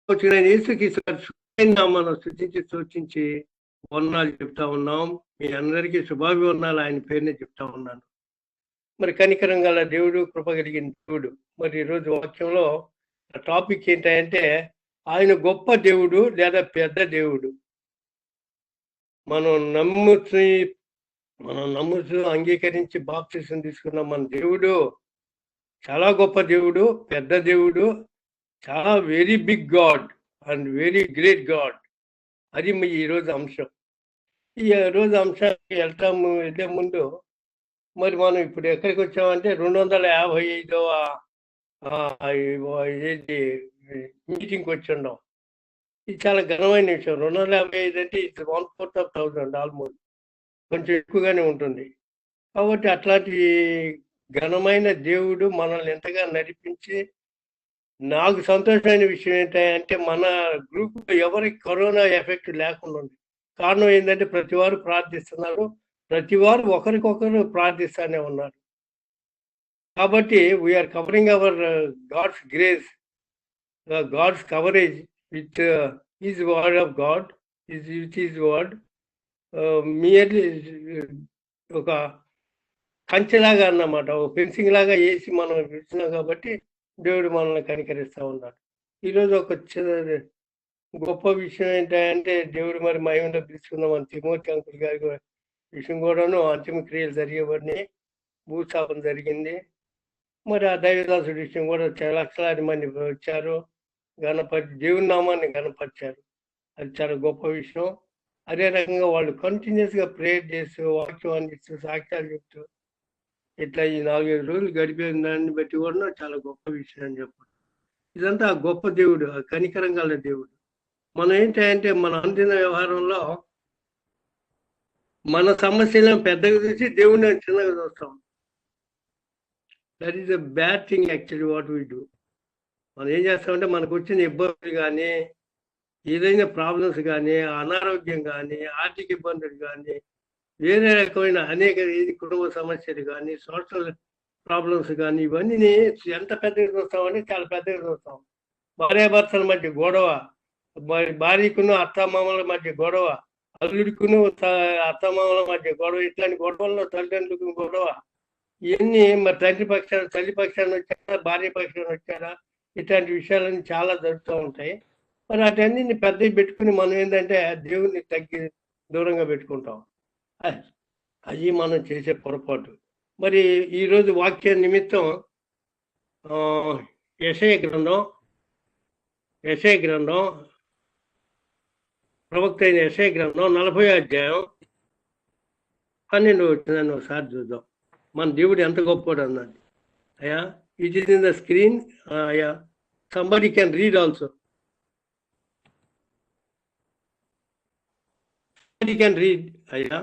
వచ్చిన యేసుకి మనం సూచించి వందనాలు చెప్తా ఉన్నాం. మీ అందరికీ శుభాభివందనాలు ఆయన పేరునే చెప్తా ఉన్నాను. మరి కనికరం గల దేవుడు, కృప కలిగిన దేవుడు. మరి ఈరోజు వాక్యంలో టాపిక్ ఏంటంటే ఆయన గొప్ప దేవుడు లేదా పెద్ద దేవుడు. మనం నమ్ముతూ అంగీకరించి బాప్తిసం తీసుకున్న మన దేవుడు చాలా గొప్ప దేవుడు, పెద్ద దేవుడు, చాలా very big God and very great God. అది ఈరోజు అంశం. ఈ రోజు అంశానికి వెళ్ళే ముందు మరి మనం ఇప్పుడు ఎక్కడికి వచ్చామంటే 255వ మీటింగ్కి వచ్చి ఉన్నాం. ఇది చాలా ఘనమైన విషయం. 255 అంటే ఇట్స్ 1/4 of 1000 ఆల్మోస్ట్, కొంచెం ఎక్కువగానే ఉంటుంది. కాబట్టి అట్లాంటి ఘనమైన దేవుడు మనల్ని ఎంతగా నడిపించి, నాకు సంతోషమైన విషయం ఏంటంటే మన గ్రూప్లో ఎవరికి కరోనా ఎఫెక్ట్ లేకుండా ఉంది. కారణం ఏంటంటే ప్రతి వారు ప్రార్థిస్తున్నారు, ప్రతి వారు ఒకరికొకరు ప్రార్థిస్తూనే ఉన్నారు. కాబట్టి we are covering our God's grace, God's coverage with his word of God, with his word. Merely ఒక కంచెలాగా అన్నమాట, ఒక ఫెన్సింగ్ లాగా వేసి మనం విడిచినాం కాబట్టి దేవుడు మనల్ని కనికరిస్తూ ఉన్నాడు. ఈరోజు ఒక గొప్ప విషయం ఏంటంటే దేవుడు మరి మహిమలో పిలుచుకుందాం అని తిమోతి అంకుల్ గారి విషయం కూడాను అంతిమ క్రియలు జరిగేవాడిని, భూస్థాపన జరిగింది. మరి ఆ దైవదాసుడి విషయం కూడా చాలా లక్షలాది మంది వచ్చారు, దేవుని నామాన్ని గణపరిచారు. అది చాలా గొప్ప విషయం. అదే రకంగా వాళ్ళు కంటిన్యూస్గా ప్రేయర్ చేస్తూ, వాక్యం అందిస్తూ, సాక్ష్యాలు చెప్తూ ఇట్లా ఈ 4-5 రోజులు గడిపిన దాన్ని బట్టి కూడా చాలా గొప్ప విషయం అని చెప్పారు. ఇదంతా ఆ గొప్ప దేవుడు, ఆ కనికరం గల దేవుడు. మనం ఏంటంటే మన అందిన వ్యవహారంలో మన సమస్యలను పెద్దగా చూసి దేవుడిని చిన్నగా చూస్తాం. That is a bad thing actually what we do. మనం ఏం చేస్తామంటే మనకు వచ్చిన ఇబ్బందులు కానీ, ఏదైనా ప్రాబ్లమ్స్ కానీ, అనారోగ్యం కానీ, ఆర్థిక ఇబ్బందులు కానీ, వేరే రకమైన అనేక కుటుంబ సమస్యలు కానీ, సోషల్ ప్రాబ్లమ్స్ కానీ, ఇవన్నీ ఎంత పెద్దగా చూస్తామంటే చాలా పెద్దగా చూస్తాం. భార్యాభర్తల మధ్య గొడవ, భార్యకును అత్తమామల మధ్య గొడవ, అల్లుడికును అత్తమామల మధ్య గొడవ, ఇట్లాంటి గొడవల్లో తల్లిదండ్రులకు గొడవ, ఇవన్నీ మరి తల్లి పక్షాన్ని వచ్చారా, భార్య పక్షాన్ని వచ్చారా, ఇట్లాంటి విషయాలన్నీ చాలా జరుగుతూ ఉంటాయి. మరి వాటన్నిటిని పెద్దవి పెట్టుకుని మనం ఏంటంటే దేవుణ్ణి దూరంగా పెట్టుకుంటాం. అది మనం చేసే పొరపాటు. మరి ఈరోజు వాక్య నిమిత్తం యెషయా గ్రంథం ప్రవక్త అయిన యెషయా గ్రంథం 40వ అధ్యాయం 12వ వచనాన్ని ఒకసారి చూద్దాం. మన దేవుడు ఎంత గొప్పవాడు అన్నది. అయ్యా, it is in the screen. అయ్యా, somebody can read also. Can read. అయ్యా,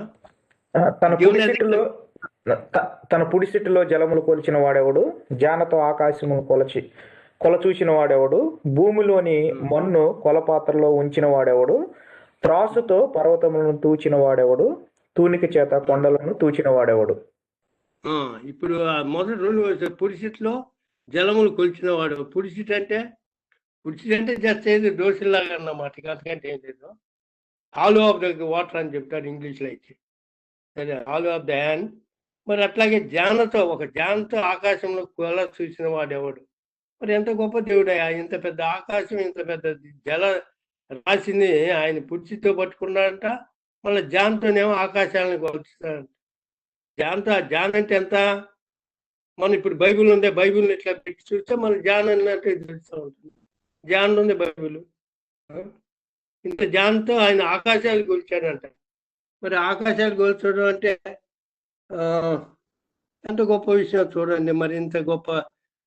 తన పుడిసిటిలో జలములు కొలిచిన వాడెవడు? జానతో ఆకాశమును కొలచూసిన వాడెవడు? భూమిలోని మన్ను కొలపాత్రలో ఉంచిన వాడెవడు? త్రాసుతో పర్వతములను తూచిన వాడెవడు? తూనిక చేత కొండలను తూచిన వాడెవడు? ఇప్పుడు మొదటి 2 పుడిసిట్లో జలములు కొలిచిన వాడు. పుడిసిట్ అంటే జస్ట్ ఏది దోశలాగా అన్నమాట, అంతకంటే ఏం లేదు. హాలో ఆఫ్ ద వాటర్ అని చెప్తారు ఇంగ్లీష్లో అయితే. సరే, హాలో ఆఫ్ ద హ్యాండ్. మరి అట్లాగే జానతో ఆకాశంలో కొల చూసిన వాడెవడు? మరి ఎంత గొప్ప దేవుడయ్యా! ఇంత పెద్ద ఆకాశం, ఇంత పెద్ద జల రాశిని ఆయన పుడిచితో పట్టుకున్నాడంట. మళ్ళీ జాన్తోనేమో ఆకాశాలను కొలుస్తాడంట. జాన్ అంటే ఎంత? మనం ఇప్పుడు బైబిల్ ఉందే, బైబిల్ని ఇట్లా పెట్టి చూస్తే మన జాన్ అన్నట్టు తెలుస్తూ ఉంటుంది. జాన్ ఉంది బైబిల్. ఇంత జాన్తో ఆయన ఆకాశాలు కొలిచాడంట. మరి ఆకాశాలు కొల్చడం అంటే ఎంత గొప్ప విషయం చూడండి. మరి ఇంత గొప్ప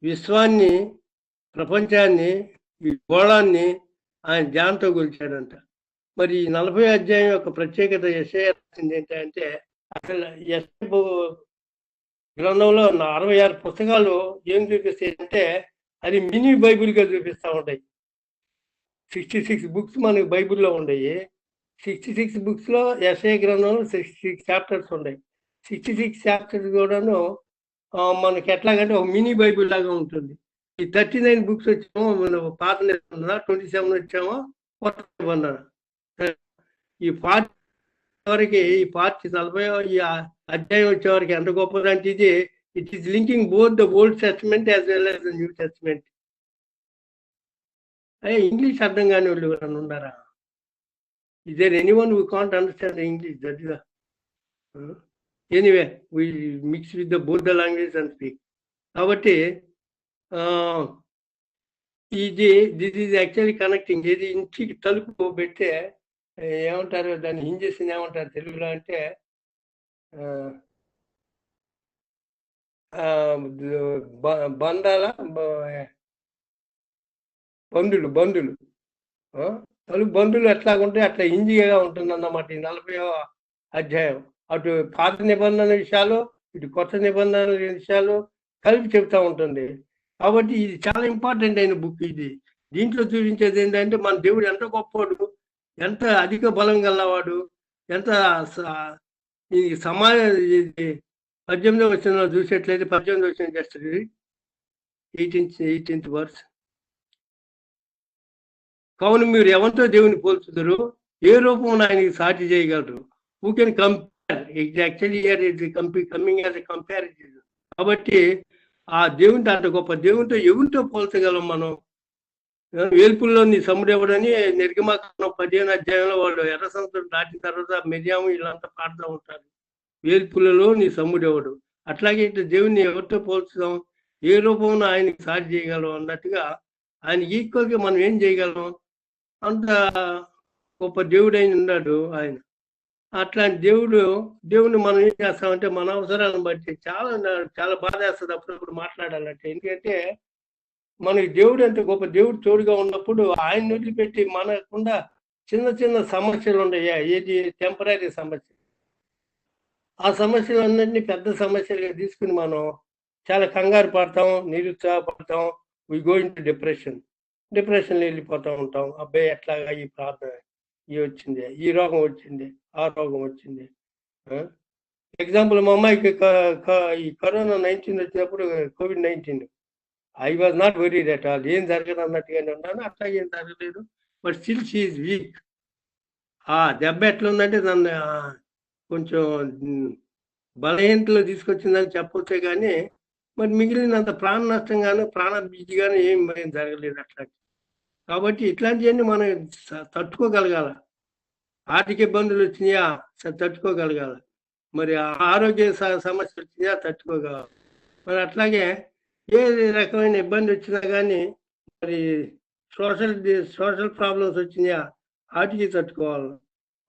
విశ్వాన్ని, ప్రపంచాన్ని, ఈ గోళాన్ని ఆయన జాన్తో కొలిచాడంట. మరి ఈ 40వ అధ్యాయం యొక్క ప్రత్యేకత యెషయా రాసింది ఏంటంటే, అసలు యెషయా గ్రంథంలో 66 పుస్తకాలు ఏం చూపిస్తాయంటే అది మినీ బైబిల్గా చూపిస్తూ ఉంటాయి. 66 బుక్స్ మనకి బైబిల్లో ఉన్నాయి. 66 బుక్స్లో యెషయా గ్రంథంలో 66 చాప్టర్స్ ఉన్నాయి. 66 చాప్టర్స్ కూడాను మనకి ఎట్లాగంటే ఒక మినీ బైబిల్ లాగా ఉంటుంది. ఈ ఈ 39 బుక్స్ వచ్చామో పాత నిబంధన, 27 వచ్చామో కొత్త నిబంధన. ఈ పార్ట్ వరకు ఈ పార్ట్ 40 ఈ అధ్యాయం వచ్చేవరకు ఎంత గొప్పదంటే ఇది it is linking both the old testament as well as the new testament. అయ్యా ఇంగ్లీష్ అర్థం కాని వాళ్ళు ఎవరైనా ఉన్నారా? Is there anyone who can't understand English? That is anyway we mix with the both the language and speak. కాబట్టి ఇది this is actually connecting. ఇది ఇంటికి తలుపు పెడితే ఏమంటారు దాన్ని హింజెస్ ఏమంటారు తెలుగులో అంటే బంధాల బంధులు తలుపు బంధువులు ఎట్లాగుంటే అట్లా ఇంజిగా ఉంటుంది అన్నమాట. ఈ 40వ అధ్యాయం అటు పాత నిబంధన విషయాలు ఇటు కొత్త నిబంధన విషయాలు కలిపి చెప్తా ఉంటుంది. కాబట్టి ఇది చాలా ఇంపార్టెంట్ అయిన బుక్. ఇది దీంట్లో చూపించేది ఏంటంటే మన దేవుడు ఎంత గొప్పవాడు, ఎంత అధిక బలం గలవాడు, ఎంత ఈ సమాజ 18వ వచనంలో చూసేట్లయితే 18వ వచనం చేస్తుంది 18th వర్స్. కావున మీరు ఎవరితో దేవుని పోల్చుతారు, ఏ రూపం ఆయనకి సాటి చేయగలరు? Who can compare? Actually coming as a comparison. కాబట్టి ఆ దేవునితో అంత గొప్ప దేవునితో ఎవరితో పోల్చగలం మనం? వేల్పుల్లో నీ సముడెవడని నిర్గమాకాండం 15వ అధ్యాయంలో వాళ్ళు ఎర్ర సముద్రం దాటిన తర్వాత మిర్యాము వీళ్ళంతా పాడుతూ ఉంటారు, వేల్పులలో నీ సముడెవడు. అట్లాగే దేవుణ్ణి ఎవరితో పోల్చుదాం, ఏ రూపంలో ఆయనకి సాటి చేయగలం అన్నట్టుగా ఆయన ఈక్వల్గా మనం ఏం చేయగలం? అంత గొప్ప దేవుడైన ఉన్నాడు ఆయన. అట్లాంటి దేవుడిని మనం ఏం చేస్తామంటే మన అవసరాలను బట్టి చాలా బాధ వేస్తుంది అప్పుడప్పుడు మాట్లాడాలంటే. ఎందుకంటే మనకి దేవుడు ఎంత గొప్ప దేవుడు తోడుగా ఉన్నప్పుడు ఆయన వదిలిపెట్టి మనకుండా చిన్న సమస్యలు ఉన్నాయా, ఏది టెంపరీ సమస్య, ఆ సమస్యలన్నింటినీ పెద్ద సమస్యలుగా తీసుకుని మనం చాలా కంగారు పడతాం, నిరుత్సాహపడతాం, వి గో ఇన్ టు డిప్రెషన్లో వెళ్ళిపోతూ ఉంటాం. అబ్బాయి ఎట్లాగా ఈ ప్రార్థన వచ్చింది, ఈ రోగం వచ్చింది, ఆ రోగం వచ్చింది. ఎగ్జాంపుల్ మా అమ్మాయికి ఈ కరోనా 19 వచ్చినప్పుడు COVID-19 I was not worried at all. ఏం జరగదు అన్నట్టుగానే ఉన్నాను, అట్లాగే ఏం జరగలేదు. But still she is week. ఆ దెబ్బ ఎట్లుందంటే దాన్ని కొంచెం బలహీనతలో తీసుకొచ్చిందని చెప్పొచ్చే కానీ మరి మిగిలినంత ప్రాణ నష్టంగాను ప్రాణ బీజీగాను ఏం జరగలేదు అట్లా. కాబట్టి ఇట్లాంటివన్నీ మనం తట్టుకోగలగాల. ఆర్థిక ఇబ్బందులు వచ్చినాయా తట్టుకోగలగాల, మరి ఆరోగ్య సమస్యలు వచ్చినాయా తట్టుకోగలగాలి. మరి అట్లాగే ఏ రకమైన ఇబ్బంది వచ్చినా కానీ మరి సోషల్ ప్రాబ్లమ్స్ వచ్చినాయా వాటికి తట్టుకోవాలి.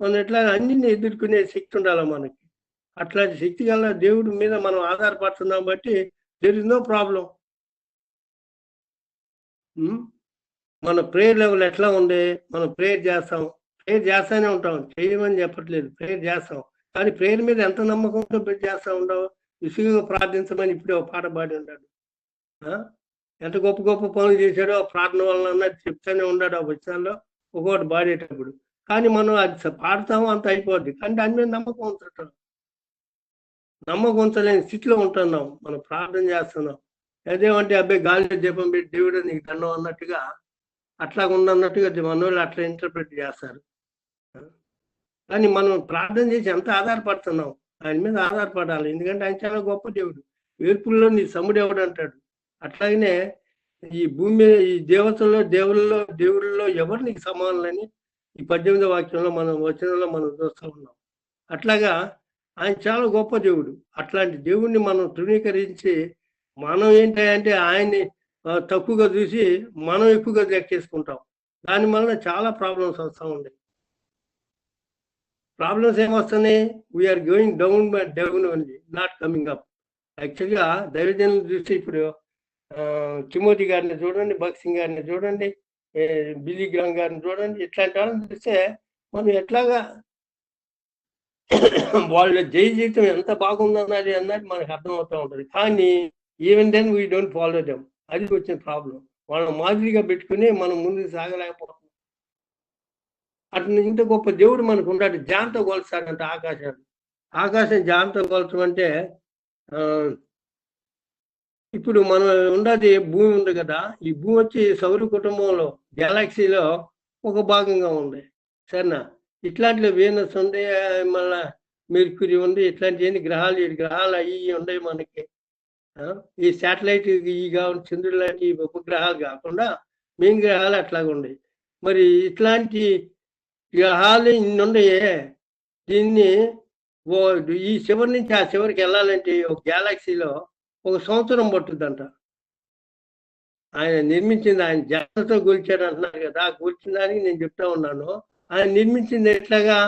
మనం ఎట్లా అన్నింటినీ ఎదుర్కొనే శక్తి ఉండాలి మనకి. అట్లాంటి శక్తి గల దేవుడి మీద మనం ఆధారపడుతున్నాం బట్టి దేర్ ఇస్ నో ప్రాబ్లం. మన ప్రేయర్ లెవెల్ ఎట్లా ఉంది, మనం ప్రేయర్ చేస్తానే ఉంటాం, చేయమని చెప్పట్లేదు, ప్రేయర్ చేస్తాం. కానీ ప్రేయర్ మీద ఎంత నమ్మకంతో చేస్తూ ఉండవు. విసుగుగా ప్రార్థించమని ఇప్పుడే ఒక పాట పాడి ఉన్నాడు. ఎంత గొప్ప పనులు చేశాడో ప్రార్థన వలన చెప్తానే ఉన్నాడు ఆ వచనాల్లో ఒక్కొక్కటి పాడేటప్పుడు. కానీ మనం అది పాడతాము అంత అయిపోద్ది, కానీ దాని మీద నమ్మకం ఉంచలేని స్థితిలో ఉంటున్నాం. మనం ప్రార్థన చేస్తున్నాం, అదేమంటే అబ్బాయి గాలి దీపం పెట్టి దేవుడు నీకు దండం అన్నట్టుగా అట్లా ఉన్నట్టుగా మన వాళ్ళు అట్లా ఇంటర్ప్రిట్ చేస్తారు. కానీ మనం ప్రార్థన చేసి ఎంత ఆధారపడుతున్నాం, ఆయన మీద ఆధారపడాలి. ఎందుకంటే ఆయన చాలా గొప్ప దేవుడు. వేర్పుల్లో నీ సముడు ఎవడు అంటాడు. అట్లాగనే ఈ భూమి మీద ఈ దేవుళ్ళలో ఎవరు నీకు సమానులని ఈ 18వ వాక్యంలో వచనంలో మనం చూస్తూ ఉన్నాం. అట్లాగా ఆయన చాలా గొప్ప దేవుడు. అట్లాంటి దేవుణ్ణి మనం తృణీకరించి మనం ఏంటంటే ఆయన్ని తక్కువగా చూసి మనం ఎక్కువగా లెక్కేసుకుంటాం. దాని వలన చాలా ప్రాబ్లమ్స్ వస్తూ ఉన్నాయి. ప్రాబ్లమ్స్ ఏమొస్తున్నాయి? We are going down only, not coming up. యాక్చువల్గా దైవజనులు చూస్తే ఇప్పుడు తిమోతి గారిని చూడండి, భక్సింగ్ గారిని చూడండి, బిల్లీ గ్రామ్ గారిని చూడండి, ఇట్లాంటి వాళ్ళని చూస్తే మనం ఎట్లాగా వాళ్ళ జీవితం ఎంత బాగుందన్నది మనకు అర్థమవుతూ ఉంటుంది. కానీ even then we don't follow them. అది వచ్చిన ప్రాబ్లం. వాళ్ళని మాదిరిగా పెట్టుకుని మనం ముందుకు సాగలేకపోతున్నాం. అట్లా ఇంత గొప్ప దేవుడు మనకు ఉంటాడు. జాన్తో కొలుస్తాడంట ఆకాశం జాన్తో కొలచమంటే ఇప్పుడు మనం ఉన్నది భూమి ఉంది కదా, ఈ భూమి వచ్చి సౌర కుటుంబంలో గెలాక్సీలో ఒక భాగంగా ఉంది. సరేనా? ఇట్లాంటి వీనస్ ఉంది, మళ్ళా మెర్క్యూరీ ఉంది, ఇట్లాంటి గ్రహాలు 7 గ్రహాలు అవి ఉన్నాయి మనకి. ఈ శాటిలైట్ ఈ చంద్రుడు లాంటి ఉపగ్రహాలు కాకుండా మెయిన్ గ్రహాలు అట్లాగా ఉన్నాయి. మరి ఇట్లాంటి గ్రహాలు ఇన్ని ఉన్నాయే, దీన్ని ఈ చివరి నుంచి ఆ చివరికి వెళ్ళాలంటే ఒక గ్యాలక్సీలో 1 సంవత్సరం పట్టుద్దంట. ఆయన నిర్మించింది, ఆయన జాగ్రత్తతో కూల్చాడు అంటున్నారు కదా, ఆ కూల్చిన దానికి నేను చెప్తా ఉన్నాను. ఆయన నిర్మించింది ఎట్లాగా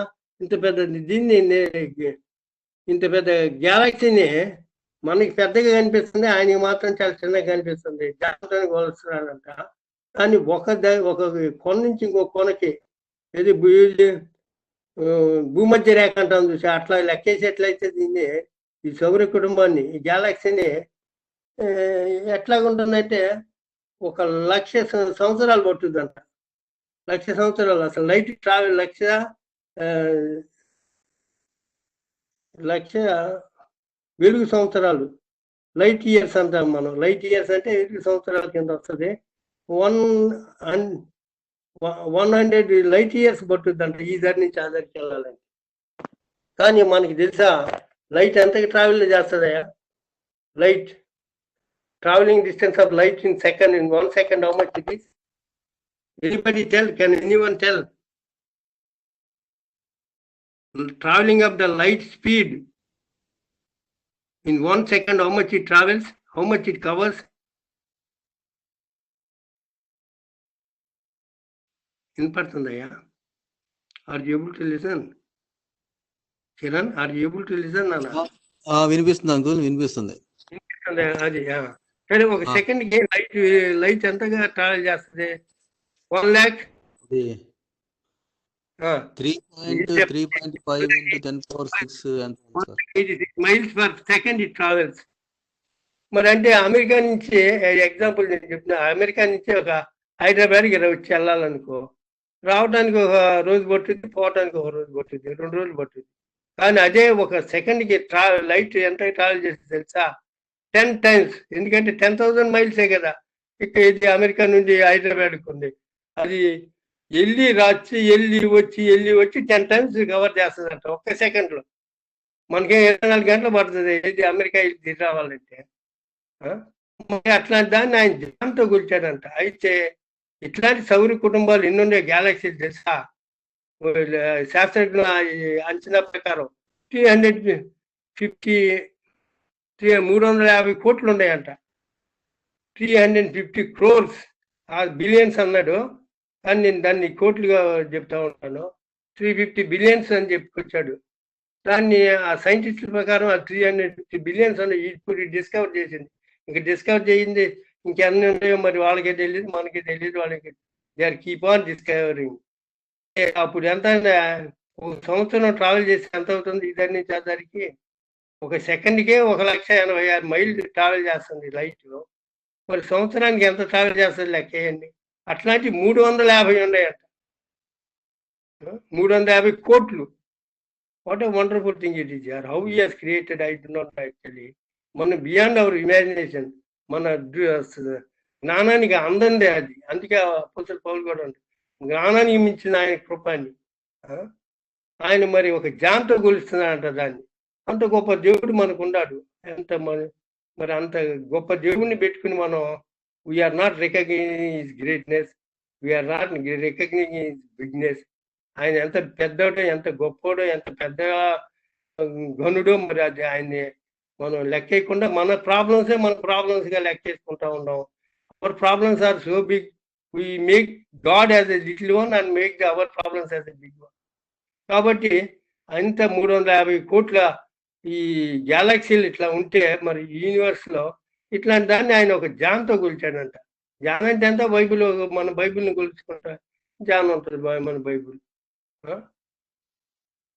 ఇంత పెద్ద దీన్ని, ఇంత పెద్ద గ్యాలక్సీని మనకి పెద్దగా కనిపిస్తుంది, ఆయనకి మాత్రం చాలా చిన్నగా కనిపిస్తుంది. జాగ్రత్తగా కొలుస్తున్నాడంట. కానీ ఒక కొన నుంచి ఇంకో కొనకి, ఏది భూమధ్య రేఖ అంటాం చూసి, అట్లా లెక్కేసేట్లయితే దీన్ని, ఈ సౌర కుటుంబాన్ని, ఈ గ్యాలక్సీని ఎట్లాగుంటుందంటే 1,00,000 సంవత్సరాలు పట్టుద్దంట. 1,00,000 సంవత్సరాలు. అసలు లైట్ ట్రావెల్ 1,00,000 వెలుగు సంవత్సరాలు, లైట్ ఇయర్స్ అంటాం మనం. లైట్ ఇయర్స్ అంటే వెలుగు సంవత్సరాల కింద వస్తుంది. 100 లైట్ ఇయర్స్ పట్టుద్దంట ఈ దారి నుంచి ఆ దారికి వెళ్ళాలంటే. కానీ మనకి తెలుసా లైట్ ఎంతకి ట్రావెల్ చేస్తుందయా? Light traveling distance of light in 1 second, how much it is? Anybody tell? Can anyone tell? Traveling of the light speed in 1 second, how much it travels? How much it covers? In Parthandaya, are you able to listen? Kiran, are you able to listen? వినిపిస్తుంది uncle, వినిపిస్తుంది. అది సరే, 1 second కి light ఎంతగా travel చేస్తుంది? 1 lakh 3.5 into 10 power 6 miles per second it travels. మరి అంటే America నుంచి, ఎగ్జాంపుల్ నేను చెప్తున్నా, అమెరికా నుంచి ఒక హైదరాబాద్కి వచ్చి వెళ్ళాలనుకో, రావడానికి 1 రోజు పట్టుద్ది, పోవడానికి 1 రోజు పట్టుద్ది, 2 రోజులు పట్టుద్ది. కానీ అదే 1 సెకండ్కి లైట్ ఎంత ట్రావెల్ చేస్తుంది తెలుసా? 10 times. ఎందుకంటే 10,000 మైల్సే కదా ఇక్కడ, ఇది అమెరికా నుండి హైదరాబాద్కి ఉంది. అది వెళ్ళి వచ్చి 10 times కవర్ చేస్తుందంట 1 సెకండ్లో. మనకి 24 గంటలు పడుతుంది ఇది అమెరికా వెళ్ళి రావాలంటే. అట్లాంటి దాన్ని ఆయన జాన్తో కూల్చాడంట. అయితే ఇట్లాంటి సౌర కుటుంబాలు ఎన్నుండే గ్యాలక్సీలు తెలుసా? శాస్త్రజ్ఞుల అంచనా ప్రకారం 350 కోట్లు ఉన్నాయంట. 350 crores, బిలియన్స్ అన్నాడు, కానీ నేను దాన్ని కోట్లుగా చెప్తా ఉంటాను. 350 billions అని చెప్పుకొచ్చాడు. దాన్ని ఆ సైంటిస్టుల ప్రకారం ఆ 350 billions అని ఇప్పుడు డిస్కవర్ చేసింది. ఇంకా డిస్కవర్ చేయింది ఇంకెన్ని ఉన్నాయో మరి వాళ్ళకే తెలియదు, మనకి తెలియదు. వాళ్ళకి they are keep on discovering. అప్పుడు ఎంత 1 సంవత్సరం ట్రావెల్ చేసి ఎంత అవుతుంది ఇద్దరి నుంచి ఆ దానికి? 1 సెకండ్కే 1,86,000 మైళ్ళు ట్రావెల్ చేస్తుంది లైట్. మరి సంవత్సరానికి ఎంత ట్రావెల్ చేస్తుంది లెక్కేయండి. అట్లాంటి 350 ఉన్నాయంట. 350 కోట్లు. What a wonderful thing it is యార్. How he has created I do not actually. మన బియాండ్ అవర్ ఇమాజినేషన్, మన జ్ఞానానికి అందందే అది. అందుకే అపోస్తలుడు పౌలు కూడా ఉంటుంది, జ్ఞానానికి మించిన ఆయన కృపాన్ని. ఆయన మరి ఒక జాన్తో కొలుస్తున్నాడంట దాన్ని. అంత గొప్ప దేవుడు మనకు ఉన్నాడు. మరి అంత గొప్ప దేవుడిని పెట్టుకుని మనం we are not recognising his greatness, we are not recognising his bigness. ఆయన ఎంత పెద్దోడో, ఎంత గొప్పోడో, ఎంత పెద్ద ఘనుడో, మరి అది ఆయన్ని మనం లెక్కేయకుండా మన ప్రాబ్లమ్స్గా లెక్కేసుకుంటా ఉన్నాం. Our problems are so big, we make God as a little one and make our problems as a big one. కాబట్టి అంత 350 కోట్ల ఈ గ్యాలక్సీలు ఇట్లా ఉంటే, మరి యూనివర్స్లో ఇట్లాంటి దాన్ని ఆయన ఒక జాన్తో కొలిచాడంట. జాన్ అంటే ఎంత? బైబిల్, మన బైబిల్ని కొలుచుకుంటా జాన్ ఉంటుంది మన బైబిల్.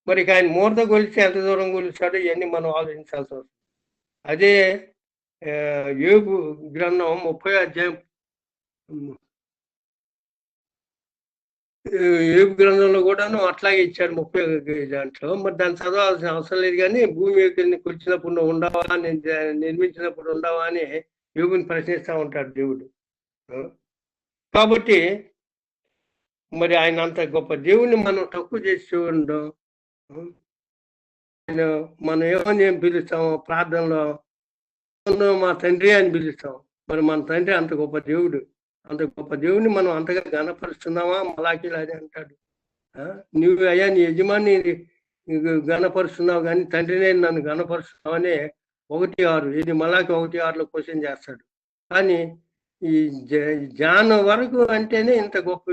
మరి ఆయన మూర్త కొలిచి ఎంత దూరం కొలిచాడో ఇవన్నీ మనం ఆలోచించాల్సి వస్తుంది. అదే యోబు గ్రంథం 30వ అధ్యాయం, యోబు గ్రంథంలో కూడాను అట్లాగే ఇచ్చాడు 30 దాంట్లో. మరి దాన్ని చదవాల్సిన అవసరం లేదు. కానీ భూమి కొలిచినప్పుడు నువ్వు ఉండవా, నేను నిర్మించినప్పుడు ఉండవా అని యోగుని ప్రశ్నిస్తూ ఉంటాడు దేవుడు. కాబట్టి మరి ఆయన అంత గొప్ప దేవుణ్ణి మనం తక్కువ చేసి చూడడం, మనం ఏమని పిలుస్తాము ప్రార్థనలో, మా తండ్రి అని పిలుస్తాం. మరి మన తండ్రి అంత గొప్ప దేవుడు. అంత గొప్ప దేవుడిని మనం అంతగా గణపరుస్తున్నామా? మలాకీలు అది అంటాడు, నువ్వు అయ్యా నీ యజమాని గణపరుస్తున్నావు కానీ తండ్రినే నన్ను గణపరుస్తున్నావు అనే 1:6 ఇది మలాకి 1:6లో క్వశ్చన్ చేస్తాడు. కానీ ఈ జాన్ వరకు అంటేనే ఇంత గొప్ప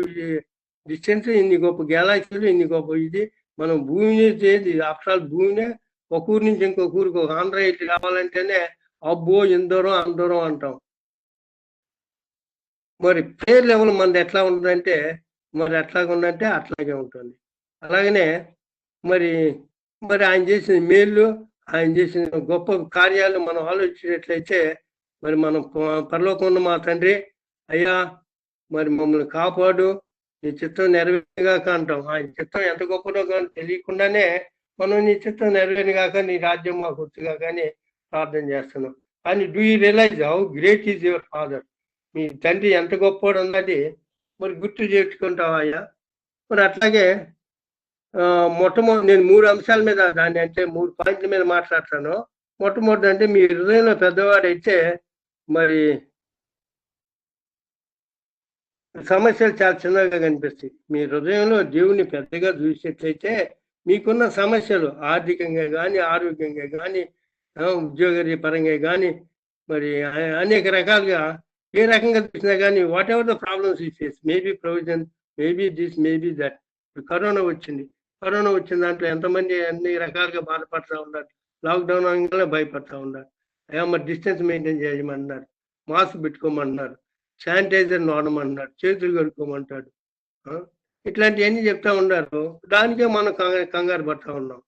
డిస్టెన్స్, ఇన్ని గొప్ప గ్యాలక్సీలు, ఇన్ని గొప్ప ఇది మనం భూమిని చేసి ఆఫ్టర్ భూమినే ఒక ఊరు నుంచి ఇంకొక ఊరికి ఒక ఆంధ్ర ఇటు రావాలంటేనే అబ్బో ఇందూరం అందూరం అంటాం. మరి ప్రేయర్ లెవెల్ మనది ఎట్లా ఉంటుందంటే మరి ఎట్లాగా ఉందంటే అట్లాగే ఉంటుంది. అలాగనే మరి మరి ఆయన చేసిన మేళ్ళు, ఆయన చేసిన గొప్ప కార్యాలు మనం ఆలోచించినట్లయితే మరి మనం పరలోకంలో మా తండ్రి అయ్యా మరి మమ్మల్ని కాపాడు, నీ చిత్తం నెరవేరుగాక అంటాం. ఆయన చిత్తం ఎంత గొప్పదో కానీ తెలియకుండానే మనం నీ చిత్తం నెరవేరుగాక, నీ రాజ్యం మాకు వచ్చుగా కానీ ప్రార్థన చేస్తున్నాం. కానీ do you realise how great is your father? మీ తండ్రి ఎంత గొప్పవాడు అన్నది మరి గుర్తు చేసుకుంటావా అయ్యా? మరి అట్లాగే మొట్టమొదటి నేను 3 అంశాల మీద దాన్ని అంటే 3 పాయింట్ల మీద మాట్లాడతాను. మొట్టమొదటి అంటే మీ హృదయంలో పెద్దవాడైతే మరి సమస్యలు చాలా చిన్నగా కనిపిస్తాయి. మీ హృదయంలో దేవుని పెద్దగా చూసేట్లయితే మీకున్న సమస్యలు ఆర్థికంగా కానీ, ఆరోగ్యంగా కానీ, ఉద్యోగ పరంగా కానీ, మరి అనేక రకాలుగా ఏ రకంగా చూసినా కానీ వాట్ ఎవర్ ద ప్రాబ్లమ్స్ ఈ face, maybe provision, maybe this, maybe that. Corona వచ్చింది దాంట్లో ఎంతమంది అన్ని రకాలుగా బాధపడతా ఉన్నారు. లాక్డౌన్ అనగానే భయపడతా ఉన్నారు. మరి డిస్టెన్స్ మెయింటైన్ చేయమన్నారు, మాస్క్ పెట్టుకోమంటున్నారు, శానిటైజర్ వాడమంటున్నారు, చేతులు కడుక్కోమంటాడు. ఇట్లాంటివన్నీ చెప్తా ఉన్నారు. దానికే మనం కంగారు పడతా ఉన్నాం.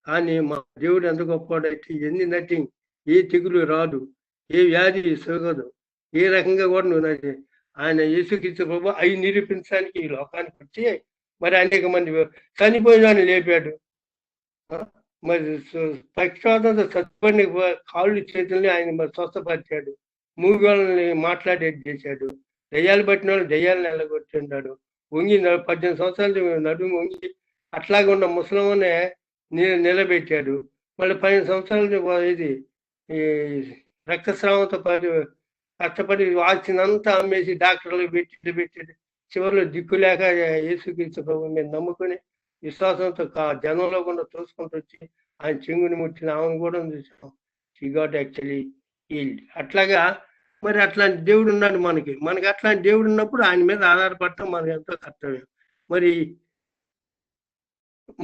కానీ మా దేవుడు ఎంత గొప్పవాడైతే ఎన్ని నథింగ్, ఏ తెగులు రాదు, ఏ వ్యాధి సోగదు, ఏ రకంగా కూడా నువ్వు ఆయన యేసుక్రీస్తు ప్రభు అవి నిరూపించడానికి ఈ లోకానికి వచ్చి మరి అనేక మంది చనిపోయిన లేపాడు. మరి పక్షవాతంతో చచ్చిపోయిన కాళ్ళు చేతుల్ని ఆయన మరి స్వస్థపరిచాడు. మూగోళ్ళని మాట్లాడేది చేశాడు. దయ్యాలు పట్టిన వాళ్ళు దయ్యాలను వెళ్ళగొట్టింటాడు. వంగి 18 సంవత్సరాలు నడుము వంగి అట్లాగే ఉన్న ముసలమ్మనే నిలబెట్టాడు. మళ్ళీ 15 సంవత్సరాలు ఇది ఈ రక్తస్రావంతో కష్టపడి వాచినంతా అమ్మేసి డాక్టర్లకు పెట్టి చివరిలో దిక్కు లేక యేసుక్రీస్తు ప్రభు మీద నమ్ముకొని విశ్వాసంతో జనంలో కూడా తోసుకుంటూ వచ్చి ఆయన చెంగుని ముట్టిన ఆమెను కూడా చూసాం. She got actually healed. అట్లాగా మరి అట్లాంటి దేవుడు ఉన్నాడు మనకి అట్లాంటి దేవుడు ఉన్నప్పుడు ఆయన మీద ఆధారపడటం మనకు ఎంతో కర్తవ్యం. మరి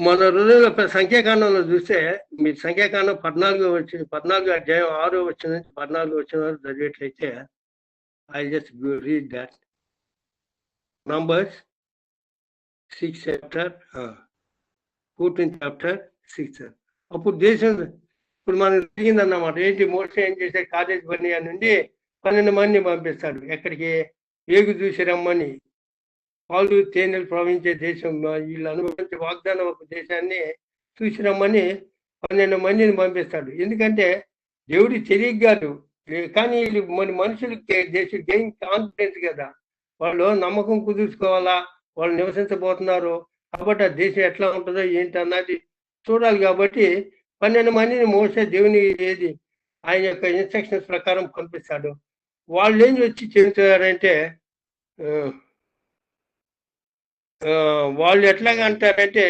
మన హృదయంలో సంఖ్యాకాండంలో చూస్తే మీరు సంఖ్యాకాండం 14 అధ్యాయం 6వ వచనం నుంచి 14వ వచనం వరకు చదివేట్లయితే I just read that. Numbers 6 chapter 14th chapter 6. అప్పుడు దేశం ఇప్పుడు మనకు జరిగిందన్నమాట. ఏంటి మోసే ఏం చేసే కాదేశ్ బర్నియా నుండి 12 మందిని పంపిస్తాడు. ఎక్కడికి? ఏగు చూసి రమ్మని, పాలు తేనెలు ప్రవహించే దేశం, వీళ్ళు అనుభవించే వాగ్దానం ఒక దేశాన్ని చూసి రమ్మని 12 మందిని పంపిస్తాడు. ఎందుకంటే దేవుడికి తెలియగాదు, కానీ వీళ్ళు మన మనుషులకి దేశం గెయిన్ కాన్ఫిడెన్స్ కదా, వాళ్ళు నమ్మకం కుదుర్చుకోవాలా, వాళ్ళు నివసించబోతున్నారు కాబట్టి ఆ దేశం ఎట్లా ఉంటుందో ఏంటి అన్నది చూడాలి. కాబట్టి 12 మందిని మోసే దేవుని ఏది ఆయన యొక్క ఇన్స్ట్రక్షన్స్ ప్రకారం పంపిస్తాడు. వాళ్ళు ఏం వచ్చి చెబుతారంటే వాళ్ళు ఎట్లాగా అంటారంటే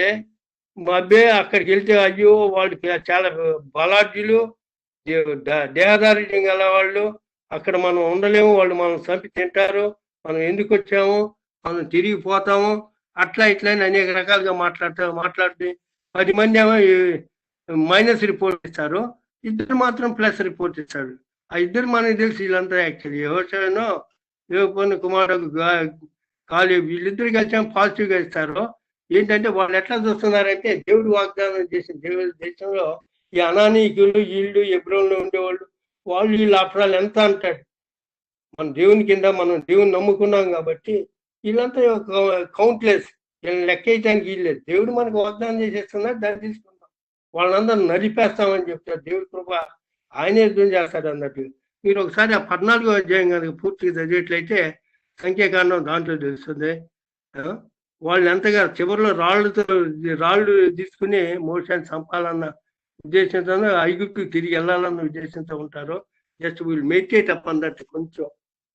అబ్బే అక్కడికి వెళ్తే అయ్యో వాళ్ళు చాలా బలాఢ్యులు, దేహదారుణ్యం గల వాళ్ళు, అక్కడ మనం ఉండలేము, వాళ్ళు మనం చంపి తింటారు, మనం ఎందుకు వచ్చాము, మనం తిరిగిపోతాము, అట్లా ఇట్లా అనేక రకాలుగా మాట్లాడితే 10 మంది ఏమో మైనస్ రిపోర్ట్ ఇస్తారు, 2 మాత్రం ప్లస్ రిపోర్ట్ ఇస్తాడు. ఆ 2 మనకి తెలిసి వీళ్ళంతా యాక్చువల్లీ ఎవరినో యోగపని కుమారుడు కాలు వీళ్ళిద్దరు కలిసి పాజిటివ్గా ఇస్తారు. ఏంటంటే వాళ్ళు ఎట్లా చూస్తున్నారంటే దేవుడు వాగ్దానం చేసిన దేవుడి దేశంలో ఈ అనానీకులు వీళ్ళు ఎబ్రోన్లో ఉండేవాళ్ళు వాళ్ళు వీళ్ళు అప్రాలు ఎంత అంటాడు. మన దేవుని కింద మనం దేవుని నమ్ముకున్నాం కాబట్టి వీళ్ళంతా కౌంట్లెస్, వీళ్ళని లెక్క వేయటానికి వీల్లేదు. దేవుడు మనకు వాగ్దానం చేసేస్తున్నారు, దాన్ని తీసుకుంటాం. వాళ్ళందరూ నరిపేస్తామని చెప్తారు. దేవుడి కృప ఆయనే యుద్ధం చేస్తాడు అన్నట్టు. మీరు ఒకసారి ఆ 14వ అధ్యాయం కనుక పూర్తిగా చదివేట్లయితే సంఖ్యాకాండం దాంట్లో తెలుస్తుంది. వాళ్ళు ఎంతగా చివరిలో రాళ్ళు తీసుకుని మోషాన్ని చంపాలన్న ఉద్దేశంతో ఐగుప్తుకు తిరిగి వెళ్ళాలన్న ఉద్దేశంతో ఉంటారు. జస్ట్ వీళ్ళు మెడిటేట్ అప్ అందట్టు కొంచెం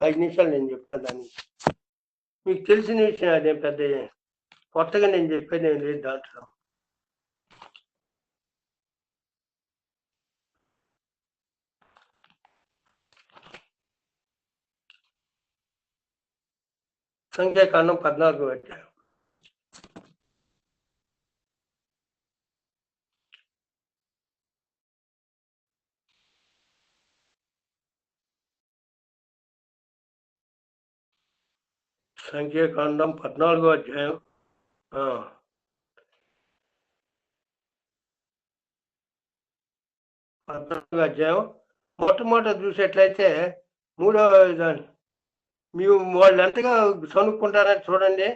5 నిమిషాలు నేను చెప్తాను. దాన్ని మీకు తెలిసిన విషయం అదేం పెద్ద కొత్తగా నేను చెప్పేది ఏం లేదు దాంట్లో. సంఖ్యాకాండం 14వ అధ్యాయం. సంఖ్యాకాండం 14వ అధ్యాయం. 14వ అధ్యాయం మొట్టమొదట చూసేట్లయితే 3వ దాన్ని వాళ్ళు ఎంతగా చనుక్కుంటారని చూడండి.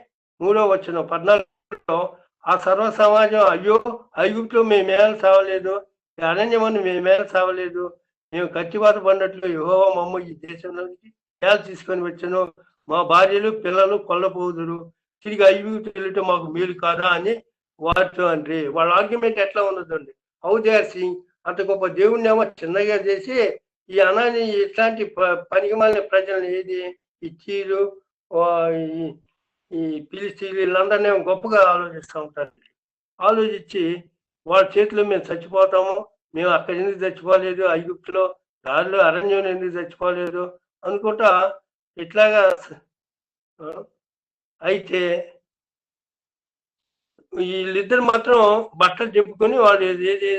3వ వచనం 14లో ఆ సర్వ సమాజం అయ్యో ఐగుప్తులో మేమేళ సావలేదు, అరణ్యమని మేమేళ సావలేదు, మేము కత్తివాత పడినట్లు యెహోవా మమ్మ ఈ దేశంలోకి ఏళ తీసుకొని వచ్చాను, మా భార్యలు పిల్లలు కొల్లపోదురు, తిరిగి ఐగుప్తు వెళ్ళటం మాకు మేలు కాదా అని వారితో అండి. వాళ్ళ ఆర్గ్యుమెంట్ ఎట్లా ఉన్నదండి. How they are seeing. అంత గొప్ప దేవుణ్ణి ఏమో చిన్నగా చేసి ఈ అనాని ఇట్లాంటి పనికిమాలిన ప్రజల్ని ఏది ఈ చీలు ఈ ఫిలిస్తీన్లు వీళ్ళందరినీ గొప్పగా ఆలోచిస్తూ ఉంటారు. ఆలోచించి వాళ్ళ చేతిలో మేము చచ్చిపోతాము, మేము అక్కడ ఎందుకు చచ్చిపోలేదు, ఐగుప్తులో దారిలో అరణ్యం ఎందుకు చచ్చిపోలేదు అనుకుంటా ఇట్లాగా. అయితే వీళ్ళిద్దరు మాత్రం బట్టలు చెప్పుకొని వాళ్ళు ఏది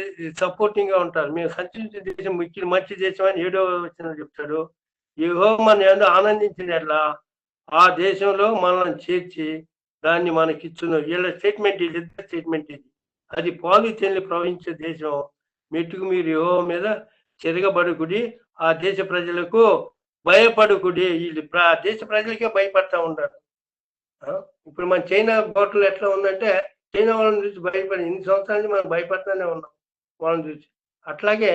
సపోర్టింగ్ గా ఉంటారు. మేము సంచరించే దేశం మంచి దేశం అని 7వ వచనం చెప్తాడు. యెహోవా మన యందు ఆనందించినట్లా ఆ దేశంలో మనల్ని చేర్చి దాన్ని మనకిచ్చును. వీళ్ళ స్టేట్మెంట్, వీళ్ళిద్దరు స్టేట్మెంట్ ఇది. అది పాలు తేనెలు ప్రవహించే దేశం. మెట్టుకు మీరు యెహోవా మీద చెరగబడుకుడి, ఆ దేశ ప్రజలకు భయపడుకుడి. వీళ్ళు దేశ ప్రజలకే భయపడతా ఉంటారు. ఇప్పుడు మన చైనా బోర్డర్లు ఎట్లా ఉందంటే చైనా వాళ్ళని చూసి భయపడి ఇన్ని సంవత్సరాల నుంచి మనం భయపడుతూనే ఉన్నాం వాళ్ళని చూసి. అట్లాగే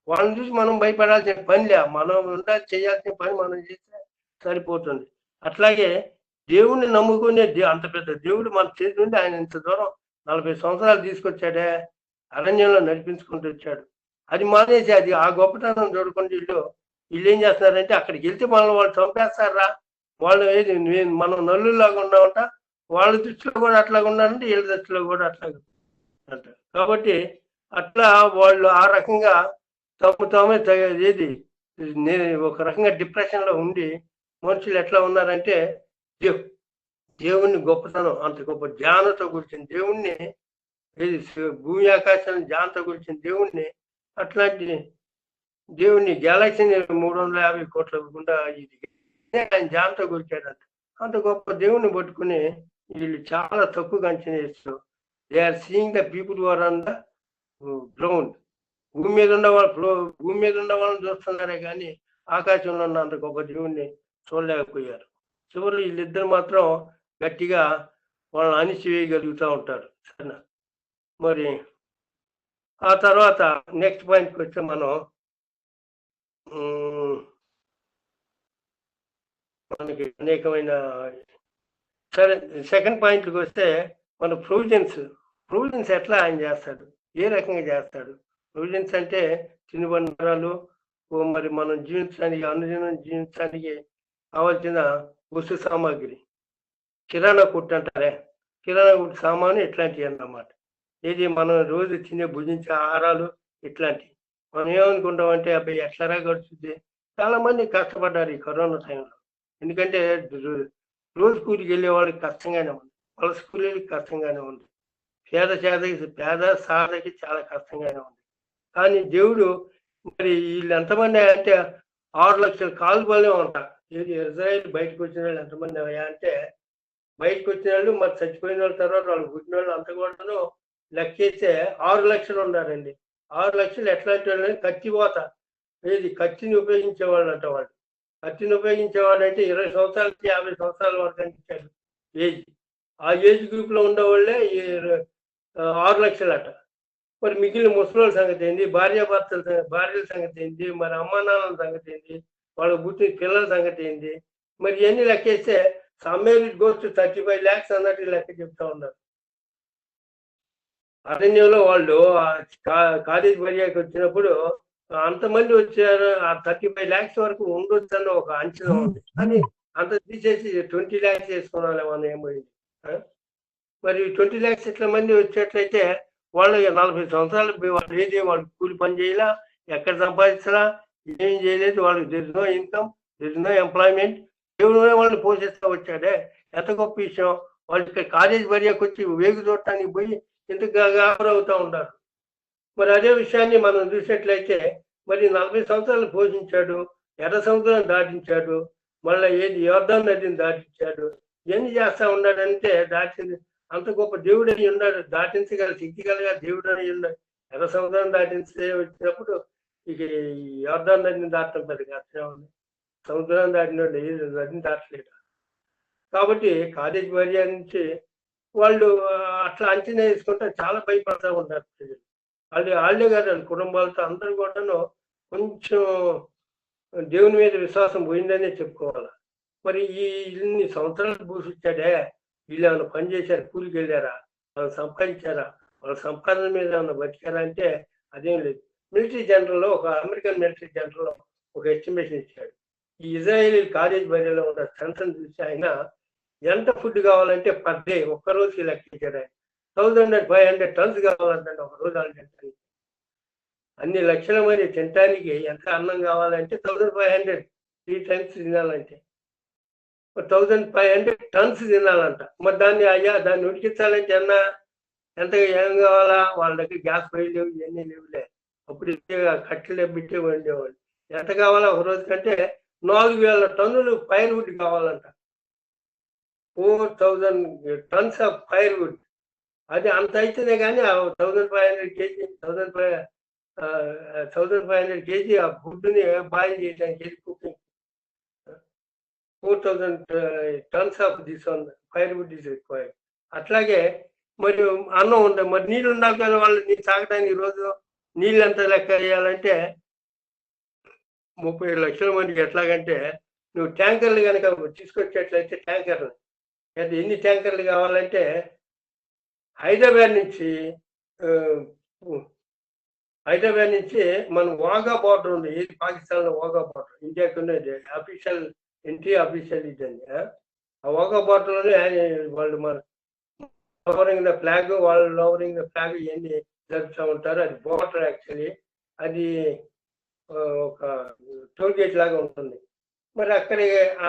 వాళ్ళని చూసి మనం భయపడాల్సిన పని లే, మనం ఉండాలి చేయాల్సిన పని మనం చేస్తే సరిపోతుంది. అట్లాగే దేవుణ్ణి నమ్ముకునే అంత పెద్ద దేవుడు మన చేతి నుండి ఆయన ఇంత దూరం 40 సంవత్సరాలు తీసుకొచ్చాడే, అరణ్యంలో నడిపించుకుంటూ వచ్చాడు. అది మానేసి అది ఆ గొప్పతనం చూడకుండా వీళ్ళు ఏం చేస్తున్నారంటే అక్కడికి వెళ్తే మనల్ని వాళ్ళు చంపేస్తారా, వాళ్ళు ఏది మనం నల్లులాగా ఉన్నామంట, వాళ్ళ దృష్టిలో కూడా అట్లాగా ఉన్నారంటే వీళ్ళ దృష్టిలో కూడా అట్లాగే అంట. కాబట్టి అట్లా వాళ్ళు ఆ రకంగా తామే ఏది ఒక రకంగా డిప్రెషన్ లో ఉండి మనుషులు ఎట్లా ఉన్నారంటే దేవుణ్ణి గొప్పతనం అంత గొప్ప జ్ఞానంతో కూర్చిన దేవుణ్ణి, ఏది భూమి ఆకాశాన్ని జ్ఞానంతో కూర్చిన దేవుణ్ణి, అట్లాంటి దేవుణ్ణి గ్యాలక్సీని 350 కోట్ల గుండా ఇది ఆయన జ్ఞానంతో కూర్చాడంట. అంత గొప్ప దేవుణ్ణి పట్టుకుని వీళ్ళు చాలా తక్కువగా అంచనా వేస్తారు. They are seeing the people who are on the ground. భూమి మీద ఉన్న వాళ్ళని చూస్తున్నారే కానీ ఆకాశంలో ఉన్న అంత గొప్ప దేవుణ్ణి చూడలేకపోయారు. చివరిలో వీళ్ళిద్దరు మాత్రం గట్టిగా వాళ్ళని అణిచివేయగలుగుతూ ఉంటారు. సరేనా? మరి ఆ తర్వాత నెక్స్ట్ పాయింట్కి వస్తే మనం మనకి అనేకమైన సరే సెకండ్ పాయింట్కి వస్తే మన ప్రొవిజన్స్ ఎట్లా ఆయన చేస్తాడు, ఏ రకంగా చేస్తాడు. ప్రొవిజన్స్ అంటే తినుబండారాలు, మరి మనం జీవించడానికి అనుదినం జీవించడానికి కావాల్సిన వస్తు సామాగ్రి, కిరాణా కొట్టు అంటారే, కిరాణా కొట్టు సామాను ఇట్లాంటివి అన్నమాట. ఏది మనం రోజు తినే భుజించే ఆహారాలు ఇట్లాంటివి. మనం ఏమనుకుంటామంటే అబ్బాయి ఎట్లరా గడుస్తుంది. చాలా మంది కష్టపడ్డారు ఈ కరోనా టైంలో. ఎందుకంటే రోజు కూలికి వెళ్ళే వాళ్ళకి కష్టంగానే ఉంది, వలస కూలీలకి కష్టంగానే ఉంది, పేద సాధకి చాలా కష్టంగానే ఉంది. కానీ దేవుడు మరి వీళ్ళు ఎంతమంది అంటే 6 లక్షల కాల్బలే ఉంటారు. ఏది ఇజ్రాయెల్ బయటకు వచ్చిన వాళ్ళు ఎంతమంది అయ్యా అంటే, బయటకు వచ్చిన వాళ్ళు మరి చచ్చిపోయిన వాళ్ళ తర్వాత వాళ్ళు పుట్టిన వాళ్ళు అంత కూడాను లెక్కేస్తే 6 లక్షలు ఉన్నారండి. 6 లక్షలు ఎట్లాంటి వాళ్ళని కత్తిపోత, ఏది కత్తిని ఉపయోగించేవాళ్ళు అంట. వాళ్ళు కత్తిని ఉపయోగించేవాళ్ళు అంటే 20 సంవత్సరాల నుంచి 50 సంవత్సరాల వరకు అనిపించారు ఏజ్. ఆ ఏజ్ గ్రూప్ లో ఉండేవాళ్ళే 6 లక్షలు అట. మరి మిగిలిన ముసలోళ్ళ సంగతి ఏంది, భార్యల సంగతి ఏంది, మరి అమ్మా నాన్నల సంగతి ఏంది, వాళ్ళ పుట్టిన పిల్లల సంగతి ఏంది, మరి ఇవన్నీ లెక్కేస్తే సమ్మేర్ ఇట్ గోస్ టు 35 lakhs అన్నట్టు లెక్క చెప్తా ఉన్నారు. అరణ్యంలో వాళ్ళు కాలేజ్ బరియాకి వచ్చినప్పుడు అంతమంది వచ్చారు, ఆ 35 lakhs వరకు ఉండొచ్చు అన్న ఒక అంచనా ఉంది. కానీ అంత తీసేసి 20 lakhs వేసుకున్నాం మనం ఏమైంది. మరి 20 lakhs ఇట్లా మంది వచ్చేట్లయితే వాళ్ళు 40 సంవత్సరాలు వాళ్ళు ఏది వాళ్ళు కూలి పని చేయాలా, ఎక్కడ సంపాదించాలా, ఏం చేయలేదు, వాళ్ళకి this no income, this no employment, దేవుడు వాళ్ళని పోషిస్తూ వచ్చాడే, ఎంత గొప్ప విషయం. వాళ్ళకి కాలేజ్ బరియాకి వచ్చి వేగు చూడటానికి పోయి ఇంత గాబరవుతూ ఉంటారు. మరి అదే విషయాన్ని మనం చూసినట్లయితే మరి 40 సంవత్సరాలు పోషించాడు, ఎర్ర సముద్రం దాటించాడు, మళ్ళీ ఏది యోర్దాను నదిని దాటించాడు, ఇవన్నీ చేస్తా ఉన్నాడంటే దాటింది అంత గొప్ప దేవుడు అని ఉన్నాడు, దాటించగల శక్తి కలిగా దేవుడు అని ఉన్నాడు. ఎర్ర సముద్రం దాటించే వచ్చినప్పుడు ఇక యోర్దాను నదిని దాటడం పెద్ద కష్టం ఉంది. సముద్రం దాటిన నదిని దాటలేదు. కాబట్టి కాలేజ్ బరియా నుంచి వాళ్ళు అట్లా అంచనా వేసుకుంటే చాలా భయపడతా ఉంటారు ప్రజలు. వాళ్ళే కాదు, కుటుంబాలతో అందరూ కూడాను కొంచెం దేవుని మీద విశ్వాసం పోయిందనే చెప్పుకోవాలి. మరి ఇన్ని సంవత్సరాలు భూషించాడే, వీళ్ళు ఏమైనా పని చేశారు, కూలికి వెళ్ళారా, వాళ్ళు సంపాదించారా, వాళ్ళ సంపాదన మీద ఏమైనా బతికారా అంటే అదేం లేదు. మిలిటరీ జనరల్, ఒక అమెరికన్ మిలిటరీ జనరల్ ఒక ఎస్టిమేషన్ ఇచ్చాడు. ఈ ఇజ్రాయేలీ కాలేజ్ బరియాలో ఉన్న సెన్సన్ చూసి ఆయన ఎంత ఫుడ్ కావాలంటే పర్ డే ఒక్కరోజుకి లెక్కించాడు. 1500 tons కావాలంటే ఒక రోజు వాళ్ళు తింటానికి. అన్ని లక్షల మంది తినటానికి ఎంత అన్నం కావాలంటే 1500 3 times తినాలంటే 1500 tons తినాలంట. మరి దాన్ని ఉడికించాలంటే ఎంత ఏం కావాలా, వాళ్ళ దగ్గర గ్యాస్ పొయ్యి లేవు, ఇవన్నీ లేవులే. అప్పుడు కట్టెలు బిట్టే వండేవాళ్ళు. ఎంత కావాలా ఒక రోజు కంటే 4000 టన్నులు ఫైర్వుడ్ కావాలంట. 4000 tons ఆఫ్ ఫైర్వుడ్. అది అంత అయితేనే కానీ 1500 kg 1500 kg ఆ ఫుడ్ని బాయిల్ చేయడానికి cooking 4000 tons of this one firewood is required. అట్లాగే మరి అన్నం ఉంటుంది, మరి నీళ్ళు ఉండాలి కదా వాళ్ళు నీళ్ళు తాగడానికి. రోజు నీళ్ళు ఎంత లెక్క వేయాలంటే 30 లక్షల మందికి. ఎట్లాగంటే నువ్వు ట్యాంకర్లు కనుక తీసుకొచ్చేట్లయితే ట్యాంకర్లు ఎన్ని ట్యాంకర్లు కావాలంటే హైదరాబాద్ నుంచి మన వాఘా బార్డర్ ఉంది, ఏది పాకిస్తాన్లో వాఘా బార్డర్, ఇండియాకి ఉన్నది అఫీషియల్ ఎంట్రీ, అఫీషియల్ ఇదండి. ఆ వాఘా బార్డర్లోనే వాళ్ళు మన లవరింగ్ ద ఫ్లాగ్, వాళ్ళు లవరింగ్ ద ఫ్లాగ్ ఇవన్నీ జరుపుతూ ఉంటారు. అది బార్డర్ యాక్చువల్లీ, అది ఒక టోల్ గేట్ లాగా ఉంటుంది. మరి అక్కడ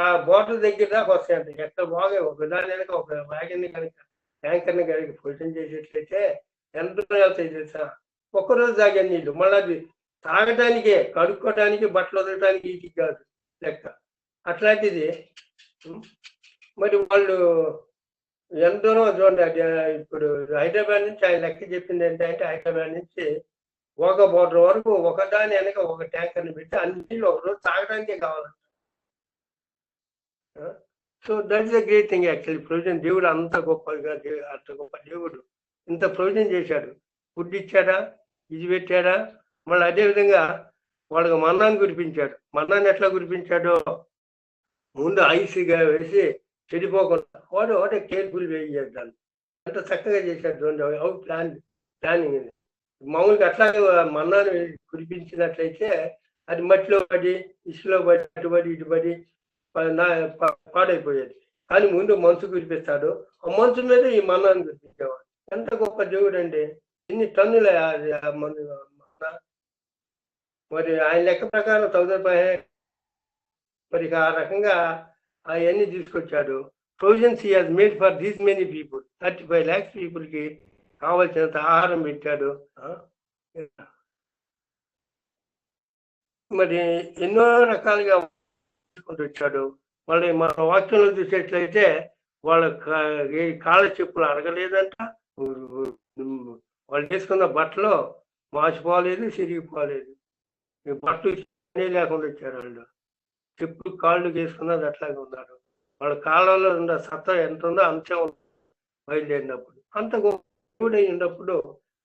ఆ బార్డర్ దగ్గర దాకా వస్తాయంట. ఎక్కడ బాగా ఒక దాని వెనక ఒక వ్యాగన్ని కనుక ట్యాంకర్ని కనుక పొజిషన్ చేసేట్లయితే ఎంత వెళ్తాయి తెలుసా, ఒక్కరోజు తాగే నీళ్ళు. మళ్ళీ అది తాగటానికే, కడుక్కోవటానికి, బట్టలు వదలటానికి వీటికి కాదు లెక్క. అట్లాంటిది మరి వాళ్ళు ఎంతనో చూడండి. ఇప్పుడు హైదరాబాద్ నుంచి ఆయన లెక్క చెప్పింది ఏంటంటే హైదరాబాద్ నుంచి వాఘా బార్డర్ వరకు ఒకదాని వెనక ఒక ట్యాంకర్ని పెట్టి అన్ని నీళ్ళు ఒకరోజు తాగడానికే కావాలంట. So that is a great thing actually. Provision దేవుడు అంత గొప్పగా, అంత గొప్ప దేవుడు ఇంత ప్రొవిజన్ చేశాడు. ఫుడ్ ఇచ్చాడా, ఇది పెట్టాడా. మళ్ళీ అదేవిధంగా వాళ్ళకి మన్నాన్ని కురిపించాడు. మన్నాన్ని ఎట్లా కురిపించాడో ముందు ఐస్గా వేసి చెడిపోకుండా వాడు కేర్ఫుల్ వే చేద్దాం. ఎంత చక్కగా చేశాడు చూడండి. అవుట్ ప్లానింగ్ ఇది. మామూలుగా అట్లాగే మన్నాన్ని కురిపించినట్లయితే అది మట్టిలో పడి, ఇసులో పడి, అటుబడి ఇటుబడి పాడైపోయేది. కానీ ముందు మంచు కురిపిస్తాడు, ఆ మంచు మీద ఈ మన్నాన్ని కురిపించేవాడు. ఎంత గొప్ప దేవుడు అండి. ఎన్ని టన్నుల మరి ఆయన లెక్క ప్రకారం 1500. మరి ఆ రకంగా అవన్నీ తీసుకొచ్చాడు. Provisions he has made for these many people. 35 lakhs పీపుల్కి కావాల్సినంత ఆహారం పెట్టాడు. మరి ఎన్నో రకాలుగా వచ్చాడు. మళ్ళీ మన వాక్యంలో చూసేట్లయితే వాళ్ళ కాళ్ళ చెప్పులు అరగలేదంట, వాళ్ళు వేసుకున్న బట్టలు మాసిపోలేదు, సిరిగిపోలేదు. బట్టలు లేకుండా వచ్చారు వాళ్ళు. చెప్పులు కాళ్ళు వేసుకున్నది అట్లాగే ఉన్నారు. వాళ్ళ కాళ్ళలో ఉన్న సత్తా ఎంత ఉందో అంతే బయలుదేరినప్పుడు. అంత గొప్ప ఉన్నప్పుడు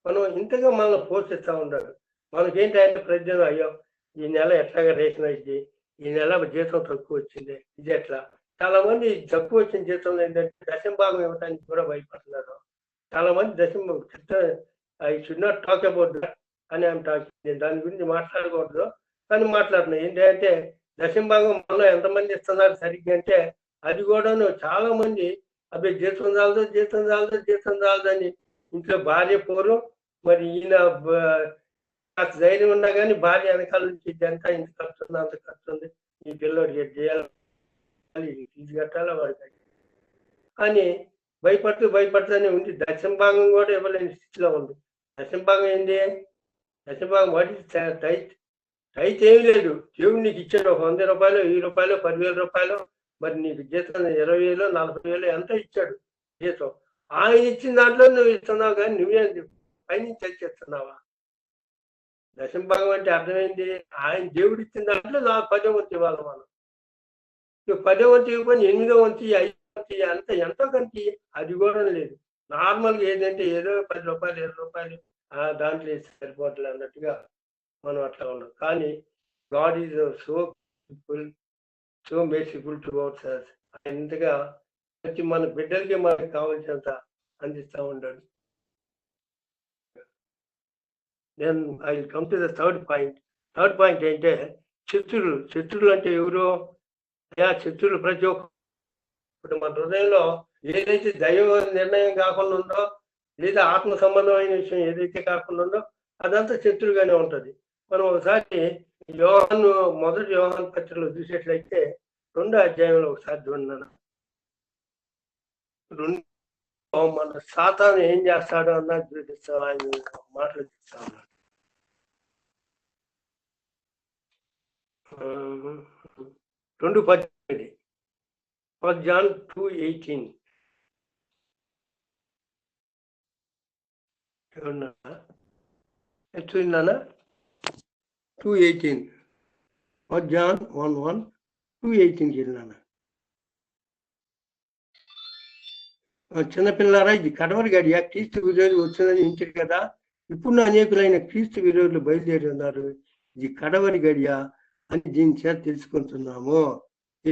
మనం ఇంతగా మనల్ని పోషిస్తూ ఉంటారు. మనకేంటంటే ప్రజలు అయ్యో ఈ నెల ఎట్లాగా రేషన్ అయింది, ఈ నెల జీతం తక్కువ వచ్చింది, ఇది ఎట్లా. చాలా మంది తక్కువ వచ్చిన జీతంలో ఏంటంటే దశమ భాగం ఇవ్వడానికి కూడా భయపడుతున్నారు. చాలా మంది I should not talk about that అని ఐఎమ్ టాకింగ్. నేను దాని గురించి మాట్లాడకూడదు కానీ మాట్లాడుతున్నాను. ఏంటంటే దశమ భాగం మనలో ఎంతమంది ఇస్తున్నారు సరిగ్గా అంటే అది కూడాను చాలా మంది అబ్బాయి జీతం చాలదు అని ఇంట్లో భార్య పోరు. మరి ఈయన ధైర్యం ఉన్నా కానీ భార్య వెనకాల నుంచి ఇదంతా ఇంత ఖర్చు ఉంది, అంత ఖర్చు ఉంది, ఈ పిల్లోడికి చేయాలి, ఫీజు కట్టాలా వాడికి అని భయపడుతూనే ఉంది. దశమ భాగం కూడా ఇవ్వలేని స్థితిలో ఉంది. దశమ భాగం ఏంటి? దశమ భాగం వాటి టైట్ ఏమి లేదు. దేవుడు నీకు ఇచ్చాడు 100 రూపాయలు, 1000 రూపాయలు, 10,000 రూపాయలు. మరి నీకు జీతం 20,000, 40,000 ఎంత ఇచ్చాడు జీతం. ఆయన ఇచ్చిన దాంట్లో నువ్వు ఇస్తున్నావు కానీ నువ్వే పైనుంచి తెచ్చేస్తున్నావా? దశమ భాగం అంటే అర్థమైంది. ఆయన దేవుడు ఇచ్చిన దాంట్లో 10వ వంతు ఇవ్వాలి మనం. నువ్వు 10వ వంతు ఇవ్వని 8వ వంతు, 5వ వంతు అంత ఎంతో కంటే అది కూడా లేదు. నార్మల్గా ఏదంటే ఏదో 10 రూపాయలు, 20 రూపాయలు దాంట్లో వేసి సరిపోతుంది అన్నట్టుగా మనం అట్లా ఉన్నాం. కానీ God is so people, so merciful towards us. ఇంతగా ప్రతి మన బిడ్డలకి మనకు కావాల్సినంత అందిస్తూ ఉంటాడు. Then I will come to the third point ఏంటంటే శత్రులు అంటే ఎవరు? శత్రులు ప్రతి ఒక్క ఇప్పుడు మన హృదయంలో ఏదైతే దైవ నిర్ణయం కాకుండా ఉందో లేదా ఆత్మ సంబంధమైన విషయం ఏదైతే కాకుండా ఉందో అదంతా శత్రువుగానే ఉంటుంది. మనం ఒకసారి మొదటి యోహాను పత్రికలో చూసేట్లయితే 2వ అధ్యాయంలో ఒకసారి చూడన్నాను. మన సాతాను ఏం చేస్తాడో అన్నది చూపిస్తాను. ఆయన మాటలు చూస్తా ఉన్నాడు. 2:18 1 John 2:18 చూడన్నా 2:18 1 John 1:1 2:18 వెళ్ళినా. చిన్నపిల్లారా, ఇది కడవరి గడియ, క్రీస్తు విరోధులు వచ్చిందని ఇంటారు కదా. ఇప్పుడు అనేకులైన క్రీస్తు విరోధులు బయలుదేరి ఉన్నారు. ఇది కడవరి గడియ అని దీని చేత తెలుసుకుంటున్నాము. ఈ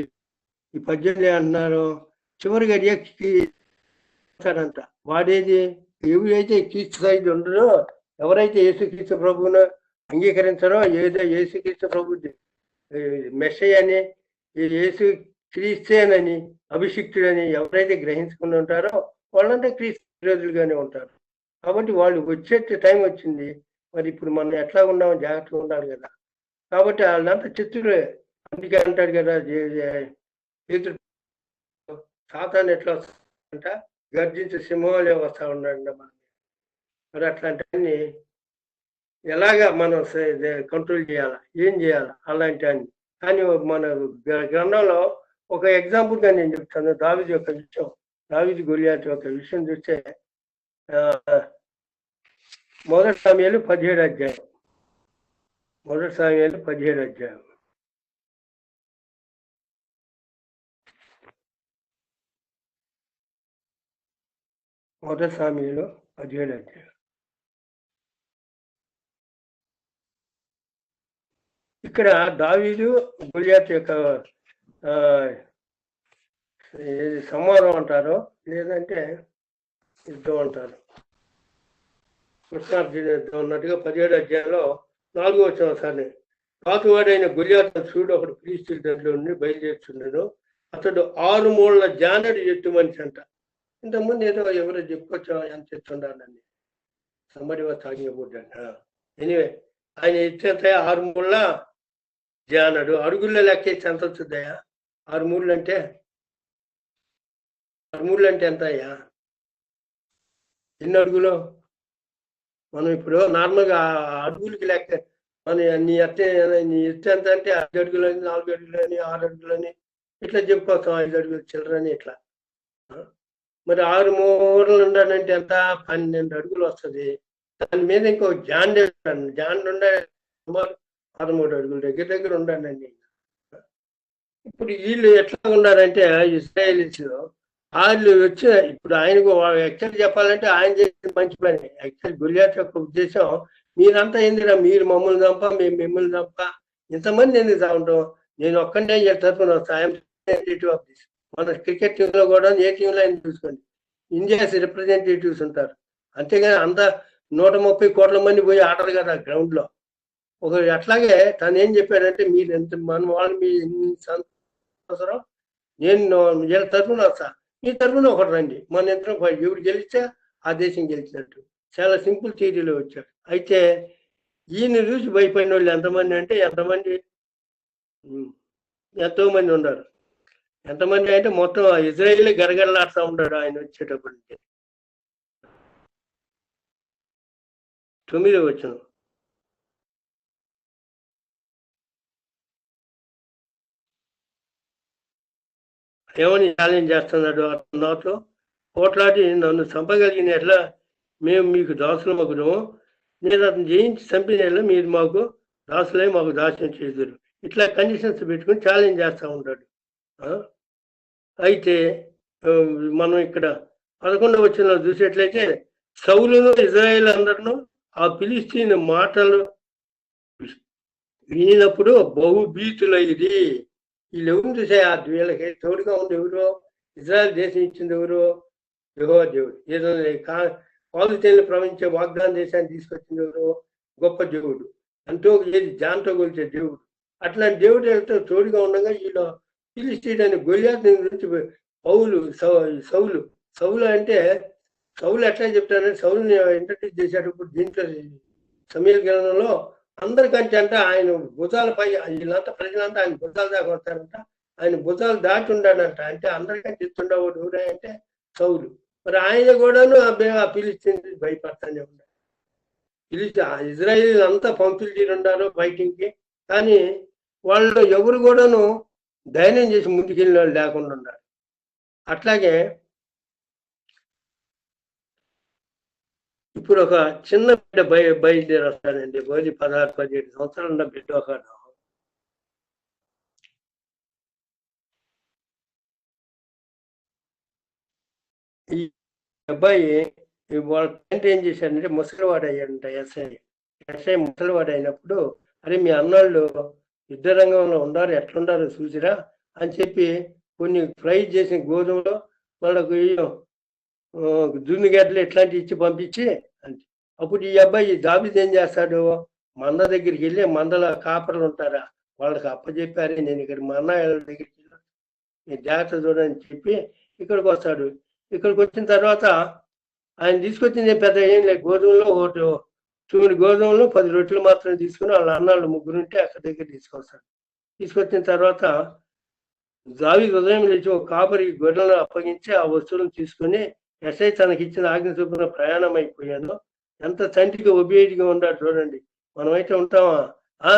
18 అంటున్నారు చివరి గడియకి అంట. వాడేది? ఎవరైతే క్రీస్తు సైడ్ ఉండరో, ఎవరైతే యేసుక్రీస్తు ప్రభువును అంగీకరించారో, ఏదో యేసుక్రీస్తు ప్రభు మెస్సయ్య అని, యేసు క్రీస్తేనని, అభిషిక్తుడని ఎవరైతే గ్రహించుకుని ఉంటారో వాళ్ళంతా క్రీస్తు విరోధులుగానే ఉంటారు. కాబట్టి వాళ్ళు వచ్చే టైం వచ్చింది. మరి ఇప్పుడు మనం ఎట్లా ఉన్నామో జాగ్రత్తగా ఉండాలి కదా. కాబట్టి వాళ్ళంతా చిత్తులే. అందుకే అంటాడు కదా, సాతాను ఎట్లా వస్తాడంట, గర్జించే సింహాలే వస్తా ఉన్నాడు. మరి అట్లాంటి ఎలాగా మనం కంట్రోల్ చేయాలా, ఏం చేయాలా అలాంటి అని. కానీ మన గ్రంథంలో ఒక ఎగ్జాంపుల్గా నేను చెప్తాను. దావీదు గొలియాతు ఒక విషయం చూస్తే మొదటి సమయాలు 17వ అధ్యాయం. మొదటి సమయాలు 17వ అధ్యాయం. మొదటి సమయాలు 17వ అధ్యాయం. ఇక్కడ దావీదు గొలియాతు యొక్క సంవాదం అంటారు, లేదంటే యుద్ధం అంటారు. కృష్ణార్జున యుద్ధం ఉన్నట్టుగా 17వ అధ్యాయంలో 4వ వచనం ఒకసారి. పాతువాడైన గొలియాతు చూడు ఒకడు ఫిలిష్తీయుల దగ్గర నుండి బయలుదేరుతున్నాడు. అతడు 6 మూళ్ళ జానడు ఎత్తు మనిషి అంట. ఇంతకుముందు ఏదో ఎవరో చెప్పుకొచ్చా ఎంత ఎత్తుండాలని, somebody was talking about that. Anyway, ఆయన ఎత్తేంత 6 మూళ్ళ జానడు. అడుగుల్లో లెక్కేసి ఎంత వచ్చిందయ్యా? 6 మూళ్ళు అంటే ఎంత అయ్యా? ఎన్ని అడుగులు? మనం ఇప్పుడు నార్మల్గా అడుగులకి లెక్క, మన నీ ఎత్తే ఎంత అంటే 5 అడుగులని, 4 అడుగులని, 6 అడుగులని ఇట్లా చెప్పుకోవస్తాం. 5 అడుగులు చిల్లరని ఇట్లా. మరి 6 మూరలు ఉండాలంటే ఎంత? 12 అడుగులు వస్తుంది. దాని మీద ఇంకో జాండ్ ఉండే సుమారు 13 అడుగులు దగ్గర ఉండాలండి. ఇప్పుడు వీళ్ళు ఎట్లా ఉన్నారంటే ఇశ్రాయేలీస్ వాళ్ళు వచ్చి ఇప్పుడు ఆయనకు యాక్చువల్ చెప్పాలంటే ఆయన చేసిన మంచి పని. యాక్చువల్ గురియాత్ యొక్క ఉద్దేశం, మీరంతా ఏందిరా మీరు మమ్మల్ని చంప, మేము మిమ్మల్ని చంప, ఇంతమంది ఎందుకు చావటం, నేను ఒక్కడే తరఫున వస్తాను. మన క్రికెట్ టీంలో కూడా ఏ టీంలో ఆయన చూసుకోండి, ఇండియాస్ రిప్రజెంటేటివ్స్ ఉంటారు. అంతేగాని అంత 130 కోట్ల మంది పోయి ఆడరు కదా గ్రౌండ్ లో. ఒక అట్లాగే తను ఏం చెప్పాడంటే, మీరు ఎంత మన వాళ్ళు మీ సంవత్సరం నేను వీళ్ళ తరఫున వస్తా, మీ తరఫున ఒకటి రండి, మన ఇద్దరం ఎవరు గెలిస్తే ఆ దేశం గెలిచినట్టు. చాలా సింపుల్ థియరీలో వచ్చాడు. అయితే ఈయన చూసి భయపడిన వాళ్ళు ఎంతమంది అంటే ఎంతో మంది ఉన్నారు. ఎంతమంది అంటే మొత్తం ఇజ్రాయిల్ గరగరలాడుతూ ఉంటాడు ఆయన వచ్చేటప్పటికి. 9వ వచనం. ఏమని ఛాలెంజ్ చేస్తున్నాడు అతను నాతో, పోట్లాడి నన్ను చంపగలిగిన ఎట్లా మేము మీకు దాసులమగును, నేను అతను జయించి చంపిన ఎట్లా మీరు మాకు దాసులై మాకు దాస్యం చేదురు. ఇట్లా కండిషన్స్ పెట్టుకుని ఛాలెంజ్ చేస్తూ ఉంటాడు. అయితే మనం ఇక్కడ 11వ వచనంలో చూసేట్లయితే, సౌలును ఇజ్రాయేల్ అందరిను ఆ ఫిలిష్తీన్ మాటలు వినినప్పుడు బహుభీతులైది. వీళ్ళు ఎవరు చూసే వీళ్ళకి తోడుగా ఉంది ఎవరో, ఇజ్రాయెల్ దేశం ఇచ్చింది ఎవరో, యెహోవా దేవుడు. ఏదో పాలు తేనెలు ప్రవహించే వాగ్దాన దేశాన్ని తీసుకొచ్చింది ఎవరో, గొప్ప దేవుడు, అంటూ ఏది జాన్తో కొలిచే దేవుడు. అట్లాంటి దేవుడు తోడుగా ఉండగా వీళ్ళు ఫిలిష్తీన్ అనే గొలియాత్ గురించి సౌలు అంటే సౌలు ఎట్లా చెప్తారంటే, సౌలుని ఇంట్రడ్యూస్ చేసేటప్పుడు దీంట్లో సమయల్ గ్రంథంలో అందరికంటే అంటే ఆయన భుజాలపై వీళ్ళంతా ప్రజలంతా ఆయన భుజాలు దాకా వస్తారంట, ఆయన భుజాలు దాటి ఉండాడంట. అంటే అందరికంటే ఎత్తుండేవాడు ఎవరే అంటే సౌలు. మరి ఆయన కూడాను ఆ ఫిలిష్తీన్ భయపడతానే ఉన్నాడు. ఇజ్రాయిల్ అంతా పంపిణీ ఉండారు ఫైటింగ్కి, కానీ వాళ్ళు ఎవరు కూడాను ధైర్యం చేసి ముందుకెళ్ళిన వాళ్ళు లేకుండా ఉన్నారు. అట్లాగే ఇప్పుడు ఒక చిన్న బిడ్డ బయలుదేరి వస్తానండి, 16-17 సంవత్సరాలు ఉన్న బిడ్డ ఒకడు. ఈ అబ్బాయి వాళ్ళ తండ్రి ఏం చేశాడంటే ముసలివాడు అయ్యాడంట. ఎస్ఐ ముసలివాడు అయినప్పుడు, అరే మీ అన్నాళ్ళు యుద్ధ రంగంలో ఉండారు, ఎట్లుండారో చూసిరా అని చెప్పి కొన్ని ఫ్రై చేసిన గోధుమలో వాళ్ళకు దున్నుగడ్డలు ఇట్లాంటివి ఇచ్చి పంపించి అంటే, అప్పుడు ఈ అబ్బాయి దావీదు ఏం చేస్తాడు, మంద దగ్గరికి వెళ్ళి, మందల కాపర్లు ఉంటారా వాళ్ళకి అప్పచెప్పారే, నేను ఇక్కడ మా అన్నయ్య దగ్గరికి వెళ్ళి జాగ్రత్త చూడని చెప్పి ఇక్కడికి వస్తాడు. ఇక్కడికి వచ్చిన తర్వాత ఆయన తీసుకొచ్చింది పెద్ద ఏం లేదు, గోధుమలో 9 గోధుమలు 10 రొట్టెలు మాత్రం తీసుకుని వాళ్ళ అన్నాళ్ళు 3 ఉంటే అక్కడి దగ్గర తీసుకొస్తాడు. తీసుకొచ్చిన తర్వాత దావీదు ఉదయం లేచి ఒక కాపరి గొర్రెలను అప్పగించి ఆ వస్తువులను తీసుకుని, ఎస్ఐ తనకి ఇచ్చిన ఆజ్ఞ చొప్పున ప్రయాణం అయిపోయాను. ఎంత తండ్రికి ఒబియేట్గా ఉన్నాడు చూడండి. మనమైతే ఉంటామా,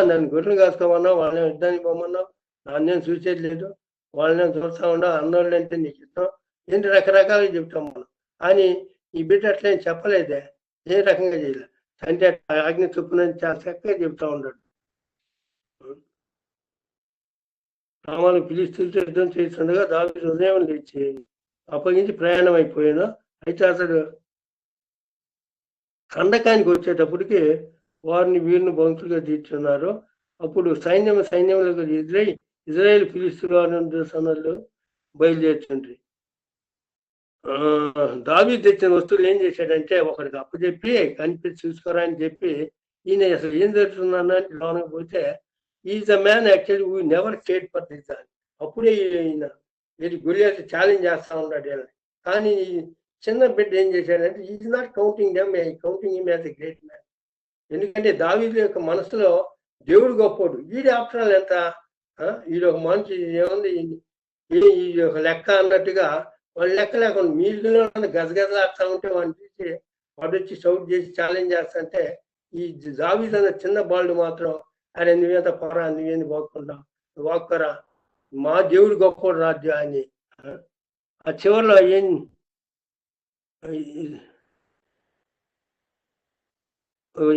నన్ను గొర్రెలు కాసుకోమన్నావు, వాళ్ళని యుద్ధానికి పోమన్నావు, నాన్నేం చూసేది లేదు, వాళ్ళని చూస్తా ఉండవు, అన్నోళ్ళు అంటే నీకు ఇష్టం ఏంటి, రకరకాలుగా చెప్తాం మనం. కానీ ఈ బిడ్డ అట్లా చెప్పలేదే, ఏ రకంగా చేయలే. తండ్రి ఆజ్ఞ చొప్పున చాలా చక్కగా చెప్తా ఉన్నాడు. రామాను ఫిలిష్తీయులతో యుద్ధం చేస్తుండగా దావీదు ఉదయం లేచి అప్పగించి ప్రయాణం అయిపోయాను. అయితే అతడు ఖండకానికి వచ్చేటప్పటికి వారిని వీరిని బంతులుగా తీర్చున్నారు. అప్పుడు సైన్యంలో ఇజ్రాయేల్ ఫిలిష్తీయుల సన్నలు బయలుదేరుతుండ్రి. దావీదు తెచ్చిన వస్తువులు ఏం చేశాడంటే ఒకరికి అప్పచెప్పి కనిపించి చూసుకోరా అని చెప్పి, ఈయన అసలు ఏం జరుగుతుందన్నట్టు లోనకి పోతే, is a man actually we never cared for this. అప్పుడే ఈయన గొలియాత్ ఛాలెంజ్ చేస్తా ఉన్నాడు వీళ్ళని. కానీ చిన్న బిడ్డ ఏం చేశాడంటే, is not counting them, counting him as a great man. ఎందుకంటే దావీదు యొక్క మనసులో దేవుడు గొప్పోడు, వీడి ఆఫ్టర్ ఆల్ ఎంత, వీడు ఒక మనిషి ఏముంది, ఈ ఒక లెక్క అన్నట్టుగా వాళ్ళు లెక్క లేకుండా మీలో గజగజలాడుతూ ఉంటే వాడిని చూసి వాడు వచ్చి షౌట్ చేసి ఛాలెంజ్ చేస్తుంటే, ఈ దావీదు అన్న చిన్న బాలుడు మాత్రం, అరే నువ్వేంత పోరా, నువ్వేంది బాగుకుంటావు, వాక్కరా, మా దేవుడు గొప్పోడు రాజ్యం అని. ఆ చివరిలో ఏం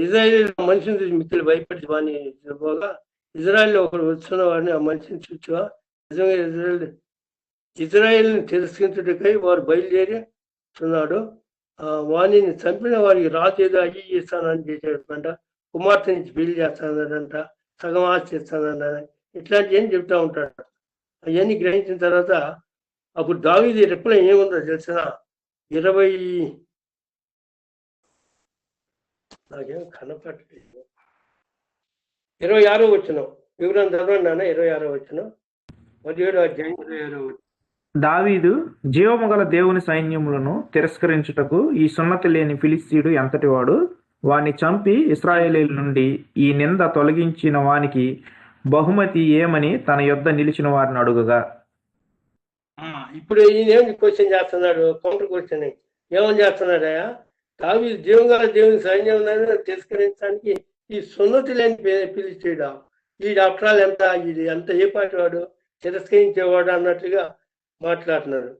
ఇజ్రాయేల్ మనిషిని చూసి మిక్కిలి భయపడి వాడిని పోగా, ఇజ్రాయెల్లో ఒకడు వస్తున్న వాడిని ఆ మనిషిని చూచా, నిజంగా ఇజ్రాయేల్ ఇజ్రాయేల్ని తిరస్కరించుటకై వారు బయలుదేరుతున్నాడు. వాణిని చంపిన వారికి రాజు ఏదో అయ్యి ఇస్తానని చేశాడంట, కుమార్తె నుంచి పెళ్లి చేస్తానంట, సగం ఆస్తి ఇస్తానంట, ఇట్లాంటివి ఏం చెప్తా ఉంటాడు. అవన్నీ గ్రహించిన తర్వాత అప్పుడు దావీదు రిప్లై ఏముందో తెలిసిన నాకేం కనపడలేదు 26వ వచనం వివరణ చదవండి నాన్న. 26వ వచనం 17వ అధ్యాయం 26వ వచనం. దావీదు జీవము గల దేవుని సైన్యములను తిరస్కరించుటకు ఈ సున్నతి లేని ఫిలిస్తీయుడు ఎంతటివాడు, వాణ్ణి చంపి ఇశ్రాయేలీయుల నుండి ఈ నింద తొలగించిన వానికి బహుమతి ఏమని తన యొద్ద నిలిచిన వారిని అడుగగా. ఇప్పుడు ఈయన క్వశ్చన్ చేస్తున్నాడు, కౌంటర్ క్వశ్చన్ ఏమని చేస్తున్నాడయా? దావీదు జీవం గల దేవుని సైన్యం తిరస్కరించడానికి ఈ సున్నతి లేని ఫిలిస్తీయుడా, ఈ డాక్టరాలు ఎంత, ఇది ఎంత ఏ పాటి వాడు, తిరస్కరించేవాడు అన్నట్లుగా మాట్లాడుతున్నాడు.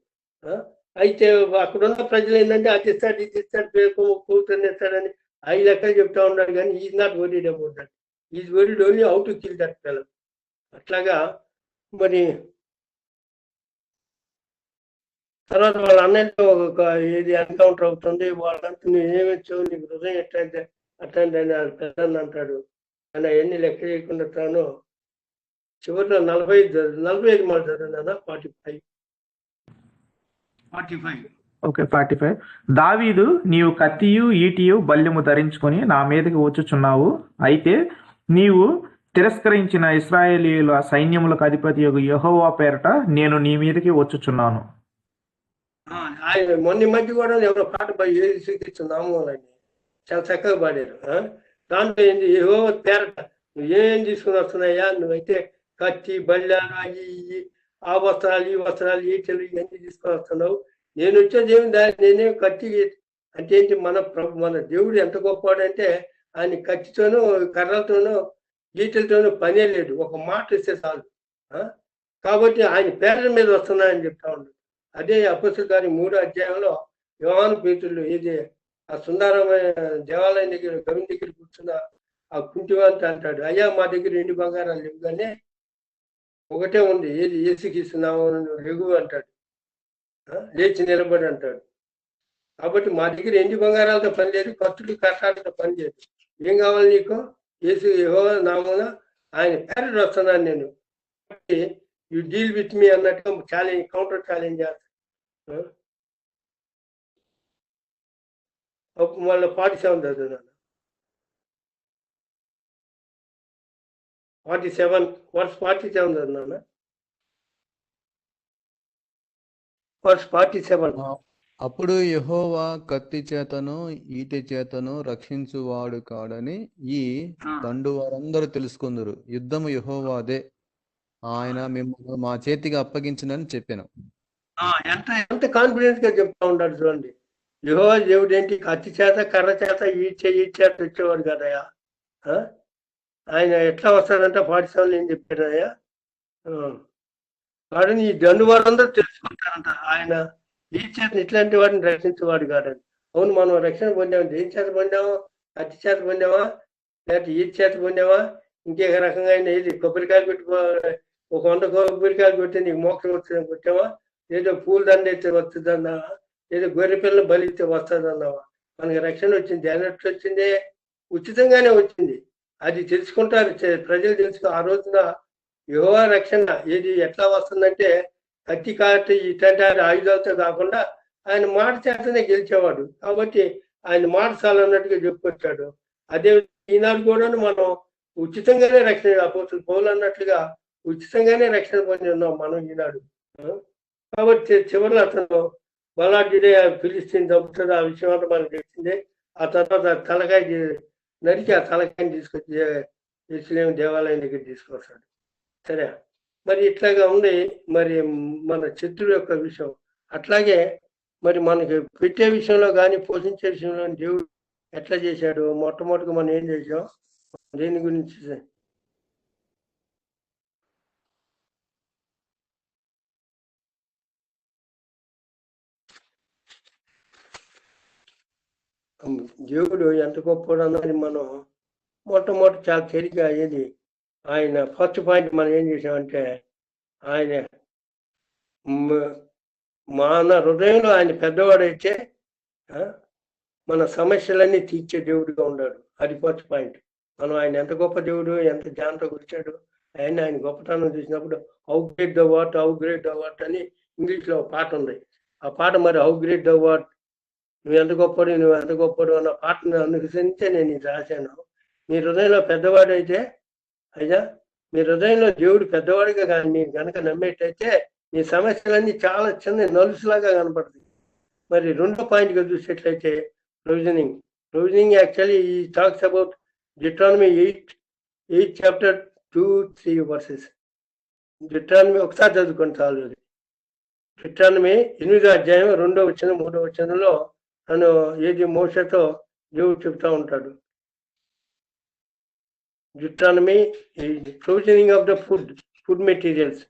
అయితే అక్కడున్న ప్రజలు ఏంటంటే అది ఇస్తాడు ఇది ఇస్తాడు కూతుర్ని ఇస్తాడని 5 లెక్కలు చెప్తా ఉన్నాడు, కానీ is not worried about that. Is worried only how to kill that fellow. అట్లాగా మరి తర్వాత వాళ్ళ అన్నయ్యతో ఒక ఏది ఎన్కౌంటర్ అవుతుంది, వాళ్ళంతా నువ్వు ఏమిచ్చావు, నీకు హృదయం ఎట్లయితే అట్లాంటి అని పెద్దని అంటాడు. అని అవన్నీ లెక్క చేయకుండా తాను చివరిలో 45 మాట చదివినా 45. దావీదు, నీవు కత్తియు ఈటియు బల్యము ధరించుకొని నా మీదకి వచ్చుచున్నావు. అయితే నీవు తిరస్కరించిన ఇశ్రాయేలీయుల సైన్యములకు అధిపతి యెహోవా పేరట నేను నీ మీదకి వచ్చుచున్నాను. ఆయన మొన్న మధ్య కూడా ఎవరో పాట శ్రీకృష్ణనామం అని చాలా చక్కగా పాడారు. దాంట్లో ఏంటి, యెహోవా పేరట నువ్వేం తీసుకుని వస్తున్నాయా, నువ్వైతే కత్తి బల్యాలు అవి ఆ వస్త్రాలు ఈ వస్త్రాలు ఈటలు ఇవన్నీ తీసుకొని వస్తున్నావు. నేను వచ్చేది ఏమి నేనేం కత్తి అంటే ఏంటి, మన దేవుడు ఎంత గొప్పవాడంటే ఆయన కత్తితోనూ కర్రలతోనూ ఈటలతోనూ పనే లేదు, ఒక మాట ఇస్తే చాలు. కాబట్టి ఆయన పేర్ల మీద వస్తున్నాయని చెప్తా ఉన్నాడు. అదే అపొస్తలుల కార్యం 3వ అధ్యాయంలో యోహాను పేతురు ఏది ఆ సుందరమైన దేవాలయం దగ్గర గవిని దగ్గర కూర్చున్న ఆ కుంటివాంత అంటాడు, అయ్యా మా దగ్గర 2 బంగారాలు లేవు కానీ ఒకటే ఉంది, ఏది యేసుకిస్తున్నావు ఎగు అంటాడు, లేచి నిలబడి అంటాడు. కాబట్టి మా దగ్గర 2 బంగారాలతో పని లేదు, కత్తులు కష్టాలతో పని లేదు. ఏం కావాలి నీకు? యేసు యెహోవా నామమున ఆయన పేరు వస్తున్నాను నేను, యు డీల్ విత్ మీ అన్నట్టుగా ఛాలెంజ్, కౌంటర్ ఛాలెంజ్ చేస్తాను. మళ్ళీ 47 చదువున్నాను. 47 వర్స్ 47 చదువున్నాను. వర్స్ 47. అప్పుడు యెహోవా కత్తి చేతను ఈటె చేతను రక్షించువాడు కాడని ఈ దండు వారందరూ తెలుసుకుందరు. యుద్ధము యెహోవాదే, ఆయన మిమ్మల్ని మా చేతికి అప్పగించినని చెప్పాను. ఎంత కాన్ఫిడెన్స్ గా చెప్తా ఉంటాడు చూడండి. యెహోవా దేవుడు ఏంటి, కత్తి చేత కర్ర చేత ఈ చేత వచ్చేవాడు కదయా. ఆయన ఎట్లా వస్తాడంట 47 ఏం చెప్పాడయ్యా, వాడిని ఈ దండు వారందరూ తెలుసుకుంటారంట. ఆయన ఈ చేత ఇట్లాంటి వాడిని రక్షించేవాడు కాదని. అవును, మనం రక్షణ పొందాము, దేని చేత పొందామా? కత్తి చేత పొందామా, లేకపోతే ఈ చేత పొందామా, ఇంకేక రకంగా ఏది కొబ్బరికాయలు పెట్టి ఒక 100 కొబ్బరికాయలు పెట్టి నీకు మోక్షం వస్తుందని కొట్టావా, ఏదో పూల దండ అయితే వస్తుందన్నావా, ఏదో గొర్రె పిల్లలు బలిస్తే వస్తుందన్నావా? మనకి రక్షణ వచ్చింది, ఎన్నట్లు వచ్చింది? ఉచితంగానే వచ్చింది. అది తెలుసుకుంటారు ప్రజలు, తెలుసుకో. ఆ రోజున యెహోవా రక్షణ ఏది ఎట్లా వస్తుందంటే కత్తి కాటి ఇట్లాంటి ఆయుధాలతో కాకుండా ఆయన మాట చేతనే గెలిచేవాడు. కాబట్టి ఆయన మాట చాలన్నట్టుగా చెప్పుకొచ్చాడు. అదే ఈనాడు కూడా మనం ఉచితంగానే రక్షణ, అపోస్తలుడు పౌలు అన్నట్లుగా ఉచితంగానే రక్షణ పొంది ఉన్నాం మనం ఈనాడు. కాబట్టి చివరిలో అతను బలాఢ్యుడే ఫిలిస్తీన్ చంపుతాడు, ఆ విషయం అంతా మనకు తెలిసిందే. ఆ తర్వాత తలకాయ నరికి ఆ తలకాయని తీసుకొచ్చి యెరూషలేము దేవాలయం దగ్గర తీసుకొస్తాడు. సరే, మరి ఇట్లాగా ఉంది మరి మన శత్రువు యొక్క విషయం. అట్లాగే మరి మనకి పెట్టే విషయంలో కానీ పోషించే విషయంలో దేవుడు ఎట్లా చేశాడు? మొట్టమొదటిగా మనం ఏం చేసాం, దేని గురించి దేవుడు ఎంత గొప్పడు అన్నది మనం మొట్టమొదటి చాలా తేలిగ్గా ఏది ఆయన ఫస్ట్ పాయింట్ మనం ఏం చేసామంటే ఆయన మన హృదయంలో ఆయన పెద్దవాడైతే మన సమస్యలన్నీ తీర్చే దేవుడిగా ఉన్నాడు. అది ఫస్ట్ పాయింట్. మనం ఆయన ఎంత గొప్ప దేవుడు, ఎంత జ్ఞానంతో కూర్చాడు, ఆయన గొప్పతనం చూసినప్పుడు హౌ గ్రేట్ ద వాట్ అని ఇంగ్లీష్లో పాట ఉంది. ఆ పాట మరి హౌ గ్రేట్ ద వాట్, నువ్వు ఎంత గొప్పడు అన్న పాటను అనుసరించే నేను ఇది రాశాను. మీ హృదయంలో పెద్దవాడు అయితే, అయ్యా మీ హృదయంలో దేవుడు పెద్దవాడిగా కానీ మీరు కనుక నమ్మేటైతే మీ సమస్యలన్నీ చాలా చిన్న నలుసులాగా కనపడుతుంది. మరి రెండో పాయింట్గా చూసేట్లయితే ప్రొవిజనింగ్ యాక్చువల్లీ ఈ talks about Deuteronomy 8 chapter 2-3 verses. Deuteronomy ఒకసారి చదువుకొని చాలు. డిట్రానమీ 8వ అధ్యాయం 2వ వచనం 3వ వచనంలో తను ఏది మోషతో దేవుడు చెప్తా ఉంటాడు. Deuteronomy provisioning of the food materials.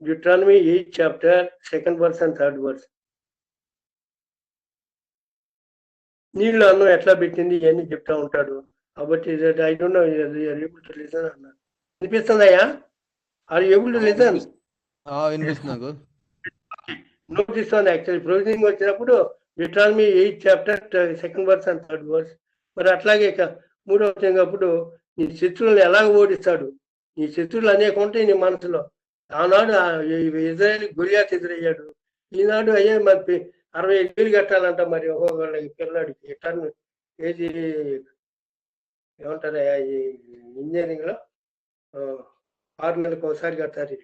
Deuteronomy 8 chapter 2nd verse and 3rd verse. నీళ్ళు అన్నం ఎట్లా పెట్టింది ఇవన్నీ చెప్తా ఉంటాడు. కాబట్టి I don't know able to listen అన్నారు. వినిపిస్తుందయ్యా? Are able to listen? వినిపిస్తుంది. నోటీస్ ఉంది యాక్చువల్లీ ప్రొవిజనింగ్ వచ్చినప్పుడు Deuteronomy 8 chapter 2nd verse and 3rd verse. మరి అట్లాగే 3వ వచ్చినప్పుడు నీ శత్రువులను ఎలాగ ఓడిస్తాడు. నీ శత్రువులు అనేక ఉంటాయి నీ మనసులో. ఆనాడు ఇజ్రాయేల్ గొలియాత్ ఎదురయ్యాడు. ఈనాడు అయ్యే మరి 65,000 కట్టాలంట మరి ఒక్కొక్కళ్ళకి పిల్లాడికి. టర్న్ ఏది ఏమంటారు ఈ ఇంజనీరింగ్ లో 6 నెలలకు ఒకసారి కట్టారు.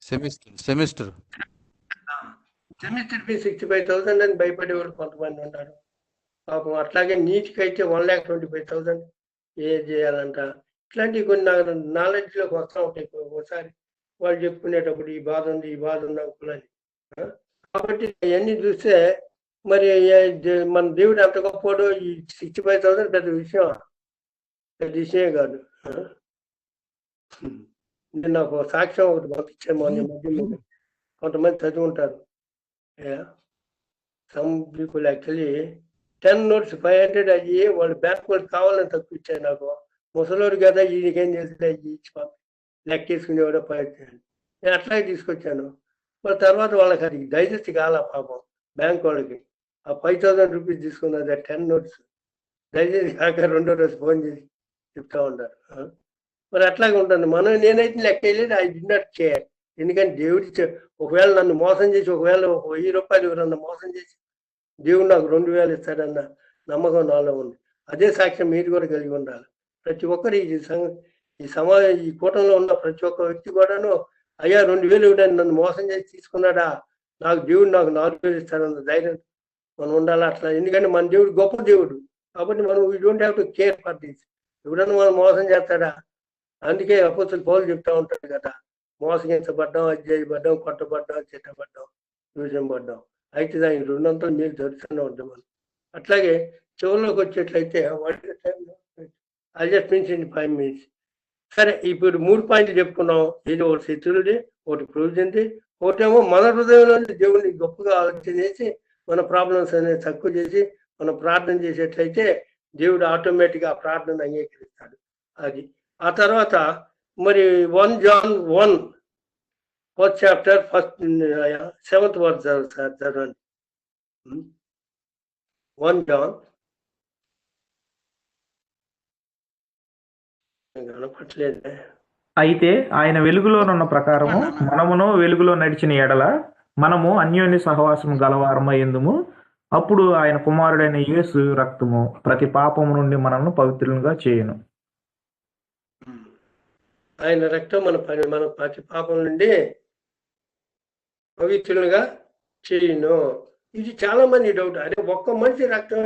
సెమిస్టర్ ఫీ 65,000 అని భయపడేవాళ్ళు కొంతమంది ఉన్నారు పాపం. అట్లాగే నీటికి అయితే 1,25,000 చేయాలంట. ఇట్లాంటివి కొన్ని నాలెడ్జ్లోకి వస్తూ ఉంటాయి. ఒకసారి వాళ్ళు చెప్పుకునేటప్పుడు ఈ బాధ ఉంది అంకులని. కాబట్టి ఇవన్నీ చూస్తే మరి మన దేవుడు ఎంత గొప్పడో. ఈ 65,000 పెద్ద విషయం కాదు. నేను నాకు సాక్ష్యం ఒకటి పంపించాను మొన్న మధ్య. కొంతమంది చదివి ఉంటారు. సమ్ పీపుల్ యాక్చువల్లీ 10 notes 500 అయ్యి వాళ్ళు బ్యాంక్ వాళ్ళు కావాలని తక్కువ ఇచ్చారు నాకు. ముసలోడు కదా ఈయనకేం చేస్తే ఇచ్చి లెక్కేసుకునేవాడు 500. నేను అట్లాగే తీసుకొచ్చాను. వాళ్ళ తర్వాత వాళ్ళకి అది డైజెస్ట్ కాల పాపం బ్యాంక్ వాళ్ళకి. ఆ 5,000 రూపీస్ తీసుకున్నది 10 notes డైజెస్ట్ కాక 2వ రోజు ఫోన్ చేసి చెప్తా ఉంటారు. మరి అట్లాగే ఉంటుంది. నేనైతే లెక్క వేయలేదు. I did not care. ఎందుకంటే దేవుడి ఒకవేళ నన్ను మోసం చేసి ఒకవేళ 1,000 రూపాయలు ఎవరన్నా మోసం చేసి దేవుడు నాకు 2,000 ఇస్తాడన్న నమ్మకం నాలో ఉంది. అదే సాక్ష్యం మీరు కూడా కలిగి ఉండాలి. ప్రతి ఒక్కరు ఈ కూటంలో ఉన్న ప్రతి ఒక్క వ్యక్తి కూడాను అయ్యా 2,000 ఇవ్వడానికి నన్ను మోసం చేసి తీసుకున్నాడా, నాకు దేవుడు నాకు 4,000 ఇస్తాడన్న ధైర్యం మనం ఉండాలి అట్లా. ఎందుకంటే మన దేవుడు గొప్ప దేవుడు. కాబట్టి మనం we don't have to care for this. ఎవడన్నా మనం మోసం చేస్తాడా? అందుకే అపోస్తలుడు పౌలు చెప్తా ఉంటాడు కదా, మోసగించబడ్డాం, అధ్యాయపడ్డాం, కొట్టబడ్డాం, చెట్టబడ్డాం, దూషింపబడ్డాం. అయితే దానికి 200 మీరు దొరుకుతూనే ఉంటాం మనం. అట్లాగే చివరిలోకి వచ్చేట్లయితే ఐ జస్ట్ మెన్షన్ 5 minutes. సరే, ఇప్పుడు 3 పాయింట్లు చెప్పుకున్నాం. ఇది ఒకటి శత్రువుది, ఒకటి ప్రొవిజన్ది, ఒకటేమో మన హృదయంలో దేవుడిని గొప్పగా ఆలోచన చేసి మన ప్రాబ్లమ్స్ అనేది తక్కువ చేసి మనం ప్రార్థన చేసేట్లయితే దేవుడు ఆటోమేటిక్గా ఆ ప్రార్థన అంగీకరిస్తాడు. అది ఆ తర్వాత మరి 1 John 1 1st chapter 7th verse చదవండి. 1 John కనపట్లేదు. అయితే ఆయన వెలుగులోనున్న ప్రకారము మనమును వెలుగులో నడిచిన ఎడల మనము అన్యోన్య సహవాసము గలవారమయ్యేందుము. అప్పుడు ఆయన కుమారుడైన యేసు రక్తము ప్రతి పాపము నుండి మనల్ని పవిత్రులుగా చేయును. ఆయన రక్తం మన ప్రతి పాపం నుండి పవిత్రులుగా చేయును. ఇది చాలా మంది డౌట్. అదే ఒక్క మనిషి రక్తం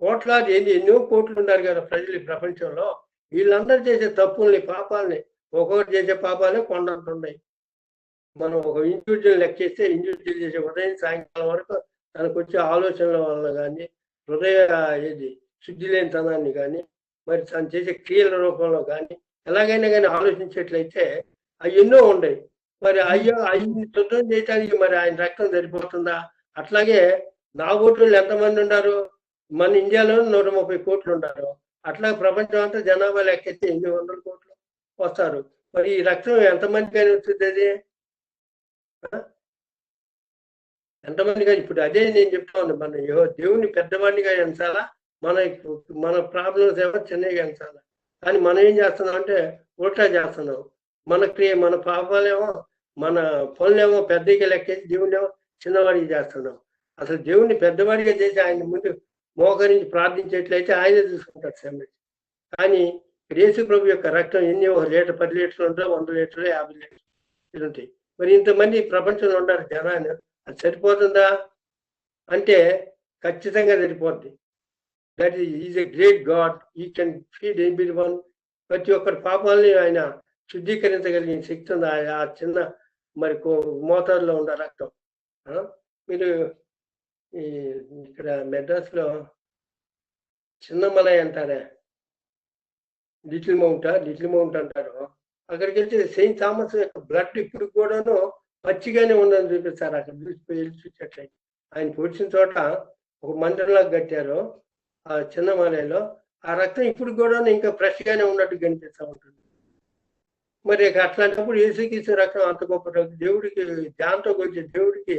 కోట్లాది ఎన్నో కోట్లు ఉన్నారు కదా ప్రజలు ఈ ప్రపంచంలో. వీళ్ళందరూ చేసే తప్పుల్ని పాపాలని ఒక్కొక్కరు చేసే పాపాలే కొండంటున్నాయి. మనం ఒక ఇండివిజువల్ లెక్కేస్తే ఇండివిజువల్ చేసే ఉదయం సాయంకాలం వరకు తనకు వచ్చే ఆలోచనల వల్ల కానీ, హృదయ శుద్ధి లేనితనాన్ని కానీ, మరి తను చేసే క్రియల రూపంలో కానీ ఎలాగైనా కానీ ఆలోచించేట్లయితే అవి ఎన్నో ఉన్నాయి. మరి అయ్యో అవి శుద్ధం చేయడానికి మరి ఆయన రక్తం సరిపోతుందా? అట్లాగే నా ఓట్లు ఎంతమంది ఉన్నారు? మన ఇండియాలో 130 కోట్లు ఉన్నారు. అట్లా ప్రపంచం అంతా జనాభా లెక్కెత్తే 800 కోట్లు వస్తారు. మరి ఈ రక్తం ఎంతమందికి అని వస్తుంది? అది ఎంతమందిగా ఇప్పుడు అదే నేను చెప్తా ఉన్నా, మన దేవుని పెద్దవాడినిగా ఎంచాలా, మన ప్రాబ్లమ్స్ ఏమో చిన్నగా ఎంచాలా. కానీ మనం ఏం చేస్తున్నాం అంటే ఉల్టా చేస్తున్నాం. మన పాపాలేమో మన పనులేమో పెద్దగా లెక్కేసి దేవుణ్ణేమో చిన్నవాడికి చేస్తున్నాం. అసలు దేవుణ్ణి పెద్దవాడిగా చేసి ఆయన ముందు మోకరించి ప్రార్థించేట్లయితే ఆయనే చూసుకుంటాడు సమస్య. కానీ యేసు ప్రభు యొక్క రక్తం ఎన్ని, 1 లీటర్ 10 లీటర్లు ఉంటాయి, 100 లీటర్లు 50 లీటర్లు ఉంటాయి. మరి ఇంతమంది ప్రపంచంలో ఉండాలి జనాన్ని, అది సరిపోతుందా అంటే ఖచ్చితంగా సరిపోద్ది. That is a great God, ఈ కెన్ ఫీడ్ ఎవ్రీ వన్. ప్రతి ఒక్కరి పాపాలని ఆయన శుద్ధీకరించగలిగిన శక్తి ఉంది ఆ చిన్న మరి మోతాదులో ఉన్న రక్తం. మీరు ఇక్కడ మెడ్రాస్లో చిన్నమలై అంటారే, లిటిల్ మౌంట్ అంటారు. అక్కడికి వెళ్తే సెయింట్ థామస్ యొక్క బ్లడ్ ఇప్పుడు కూడాను పచ్చిగానే ఉందని చూపిస్తారు. అక్కడ వెళ్ళి చూసేట్లయితే ఆయన పొడిచిన చోట ఒక మందిరంలాగా కట్టారు ఆ చిన్నమలైలో. ఆ రక్తం ఇప్పుడు కూడా ఇంకా ఫ్రెష్ గానే ఉన్నట్టు కనిపిస్తూ ఉంటుంది. మరి అట్లాంటప్పుడు యేసుక్రీస్తు రక్తం అంత గొప్ప దేవుడికి, దాంతో వచ్చే దేవుడికి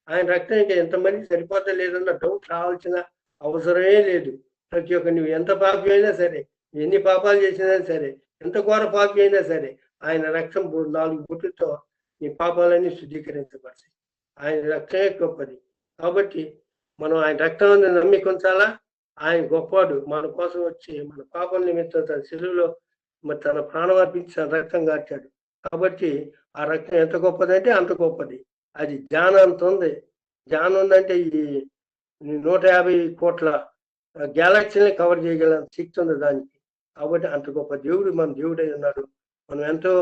ఆయన రక్తం ఇంకా ఎంతమంది సరిపోతా లేదన్న డౌట్ రావాల్సిన అవసరమే లేదు. ప్రతి ఒక్క నువ్వు ఎంత పాపి అయినా సరే, ఎన్ని పాపాలు చేసినా సరే, ఎంత ఘోర పాపి అయినా సరే, ఆయన రక్తం 4 బొట్టులతో నీ పాపాలన్నీ శుద్ధీకరించబడతాయి. ఆయన రక్తమే గొప్పది. కాబట్టి మనం ఆయన రక్తం నమ్మి కొంచాలా. ఆయన గొప్పవాడు, మన కోసం వచ్చి మన పాపల నిమిత్తం తన శిలువలో మరి తన ప్రాణం అర్పించి తన రక్తం కార్చాడు. కాబట్టి ఆ రక్తం ఎంత గొప్పదంటే అంత గొప్పది. అది జ్ఞానం అంత ఉంది. జ్ఞానం ఉందంటే ఈ 150 కోట్ల గ్యాలక్సీని కవర్ చేయగల శక్తి ఉంది దానికి. కాబట్టి అంత గొప్ప దేవుడు మన దేవుడై ఉన్నాడు. మనం ఎంతో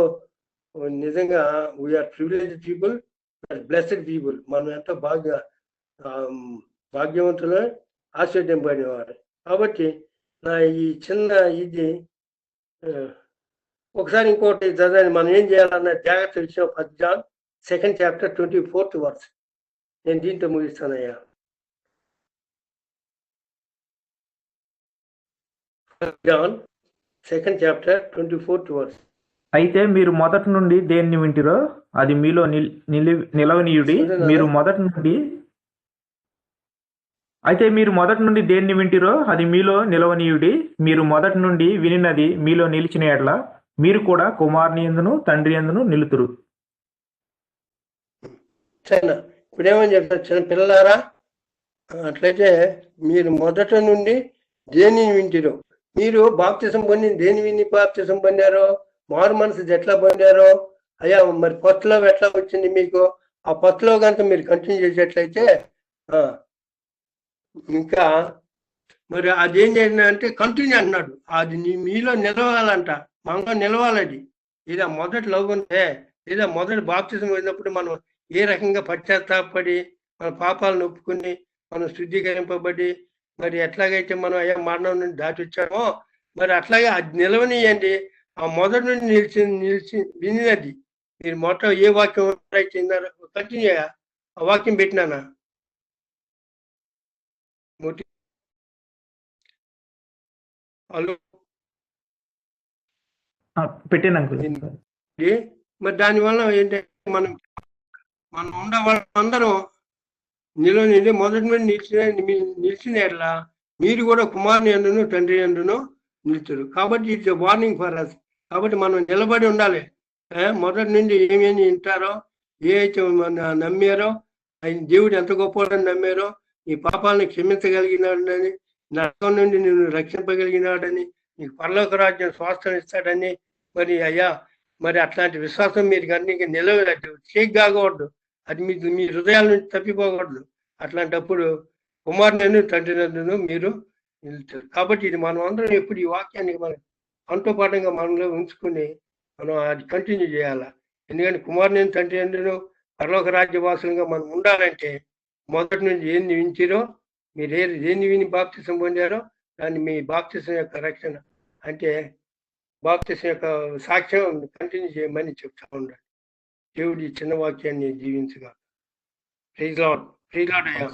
నిజంగా we are privileged people, blessed people. మనం ఎంతో భాగ్యవంతులు, ఆశ్చర్యపడినవారు. కాబట్టి నా ఈ చిన్న ఇది ఒకసారి ఇంకోటి చదవండి. మనం ఏం చేయాలన్న జాగ్రత్త విషయం 1 John 2nd chapter 24th verse. నేను దీంతో ముగిస్తానయ్యా. 1 John 2nd chapter 24th verse. అయితే మీరు మొదటి నుండి దేన్ని వింటిరో అది మీలో నిలవనీయుడి. మీరు మొదటి నుండి దేన్ని వింటిరో అది మీలో నిలవనీయుడి. మీరు మొదటి నుండి వినినది మీలో నిలిచిన ఎడల మీరు కూడా కుమారుని యందును తండ్రి యందును నిలుతురు. సరేనా? ఇప్పుడేమని చెప్తారు, చిన్న పిల్లలారా, అట్లయితే మీరు మొదట నుండి దేనిని వింటిరో, మీరు బాప్తిసం పొంది దేని విని బాప్తిసం పొందారో, మారు మనసు ఎట్లా పొందారో, అయ్యా మరి కొత్తలో ఎట్లా వచ్చింది మీకు, ఆ కొత్తలో కనుక మీరు కంటిన్యూ చేసేట్లయితే ఇంకా మరి అదేం చేసిన అంటే కంటిన్యూ అంటున్నాడు. అది మీలో నిలవాలంట, మనలో నిలవాలది. లేదా మొదటి లవ్ ఉంటే, లేదా మొదటి బాప్తిసం పోయినప్పుడు మనం ఏ రకంగా పశ్చాత్తాపడి మన పాపాలను ఒప్పుకుని మనం శుద్ధీకరింపబడి మరి ఎట్లాగైతే మనం అయ్యా మరణం నుండి దాటి వచ్చామో మరి అట్లాగే అది నిలవనియండి. ఆ మొదటి నుండి నిలిచి వినినది మీరు మొత్తం ఏ వాక్యం అయితే కంటిన్యూ ఆ వాక్యం పెట్టినానా హలో పెట్టాను. మరి దానివల్ల ఏంటంటే మనం ఉండే వాళ్ళందరూ నిలవని మొదటి నుండి నిలిచిన ఎట్లా మీరు కూడా కుమారుని యందును తండ్రి యందును నిలుచురు. కాబట్టి it's a warning for us. కాబట్టి మనం నిలబడి ఉండాలి. మొదటి నుండి ఏమేమి వింటారో, ఏ అయితే నమ్మారో, ఆయన దేవుడు ఎంత గొప్పవాడని నమ్మారో, ఈ పాపాలను క్షమించగలిగినాడని, నరకం నుండి నిన్ను రక్షింపగలిగినాడని, నీకు పరలోక రాజ్యం స్వాస్థ్యం ఇస్తాడని, మరి అయ్యా మరి అట్లాంటి విశ్వాసం మీరు అన్ని నిలవలేదు, షేక్ కాకూడదు, అది మీ హృదయాల నుంచి తప్పిపోకూడదు. అట్లాంటప్పుడు కుమారుని తండ్రి నందును మీరు నిలుస్తారు. కాబట్టి ఇది మనం అందరం ఎప్పుడు ఈ వాక్యాన్ని మనం అంతోపాఠంగా మనలో ఉంచుకుని మనం అది కంటిన్యూ చేయాలా. ఎందుకంటే కుమారుని తండ్రి నందును పరలోక రాజ్యవాసులుగా మనం ఉండాలంటే మొదటి నుంచి ఏంది వించిరో, మీరు ఏంది విని బాప్తిసం పొందారో దాన్ని మీ బాప్తిసం యొక్క రక్షణ అంటే బాప్తిసం యొక్క సాక్ష్యం కంటిన్యూ చేయమని చెప్తా ఉండాలి. దేవుడి చిన్న వాక్యాన్ని జీవించగా. ప్రైజ్ లార్డ్ అయ్యా.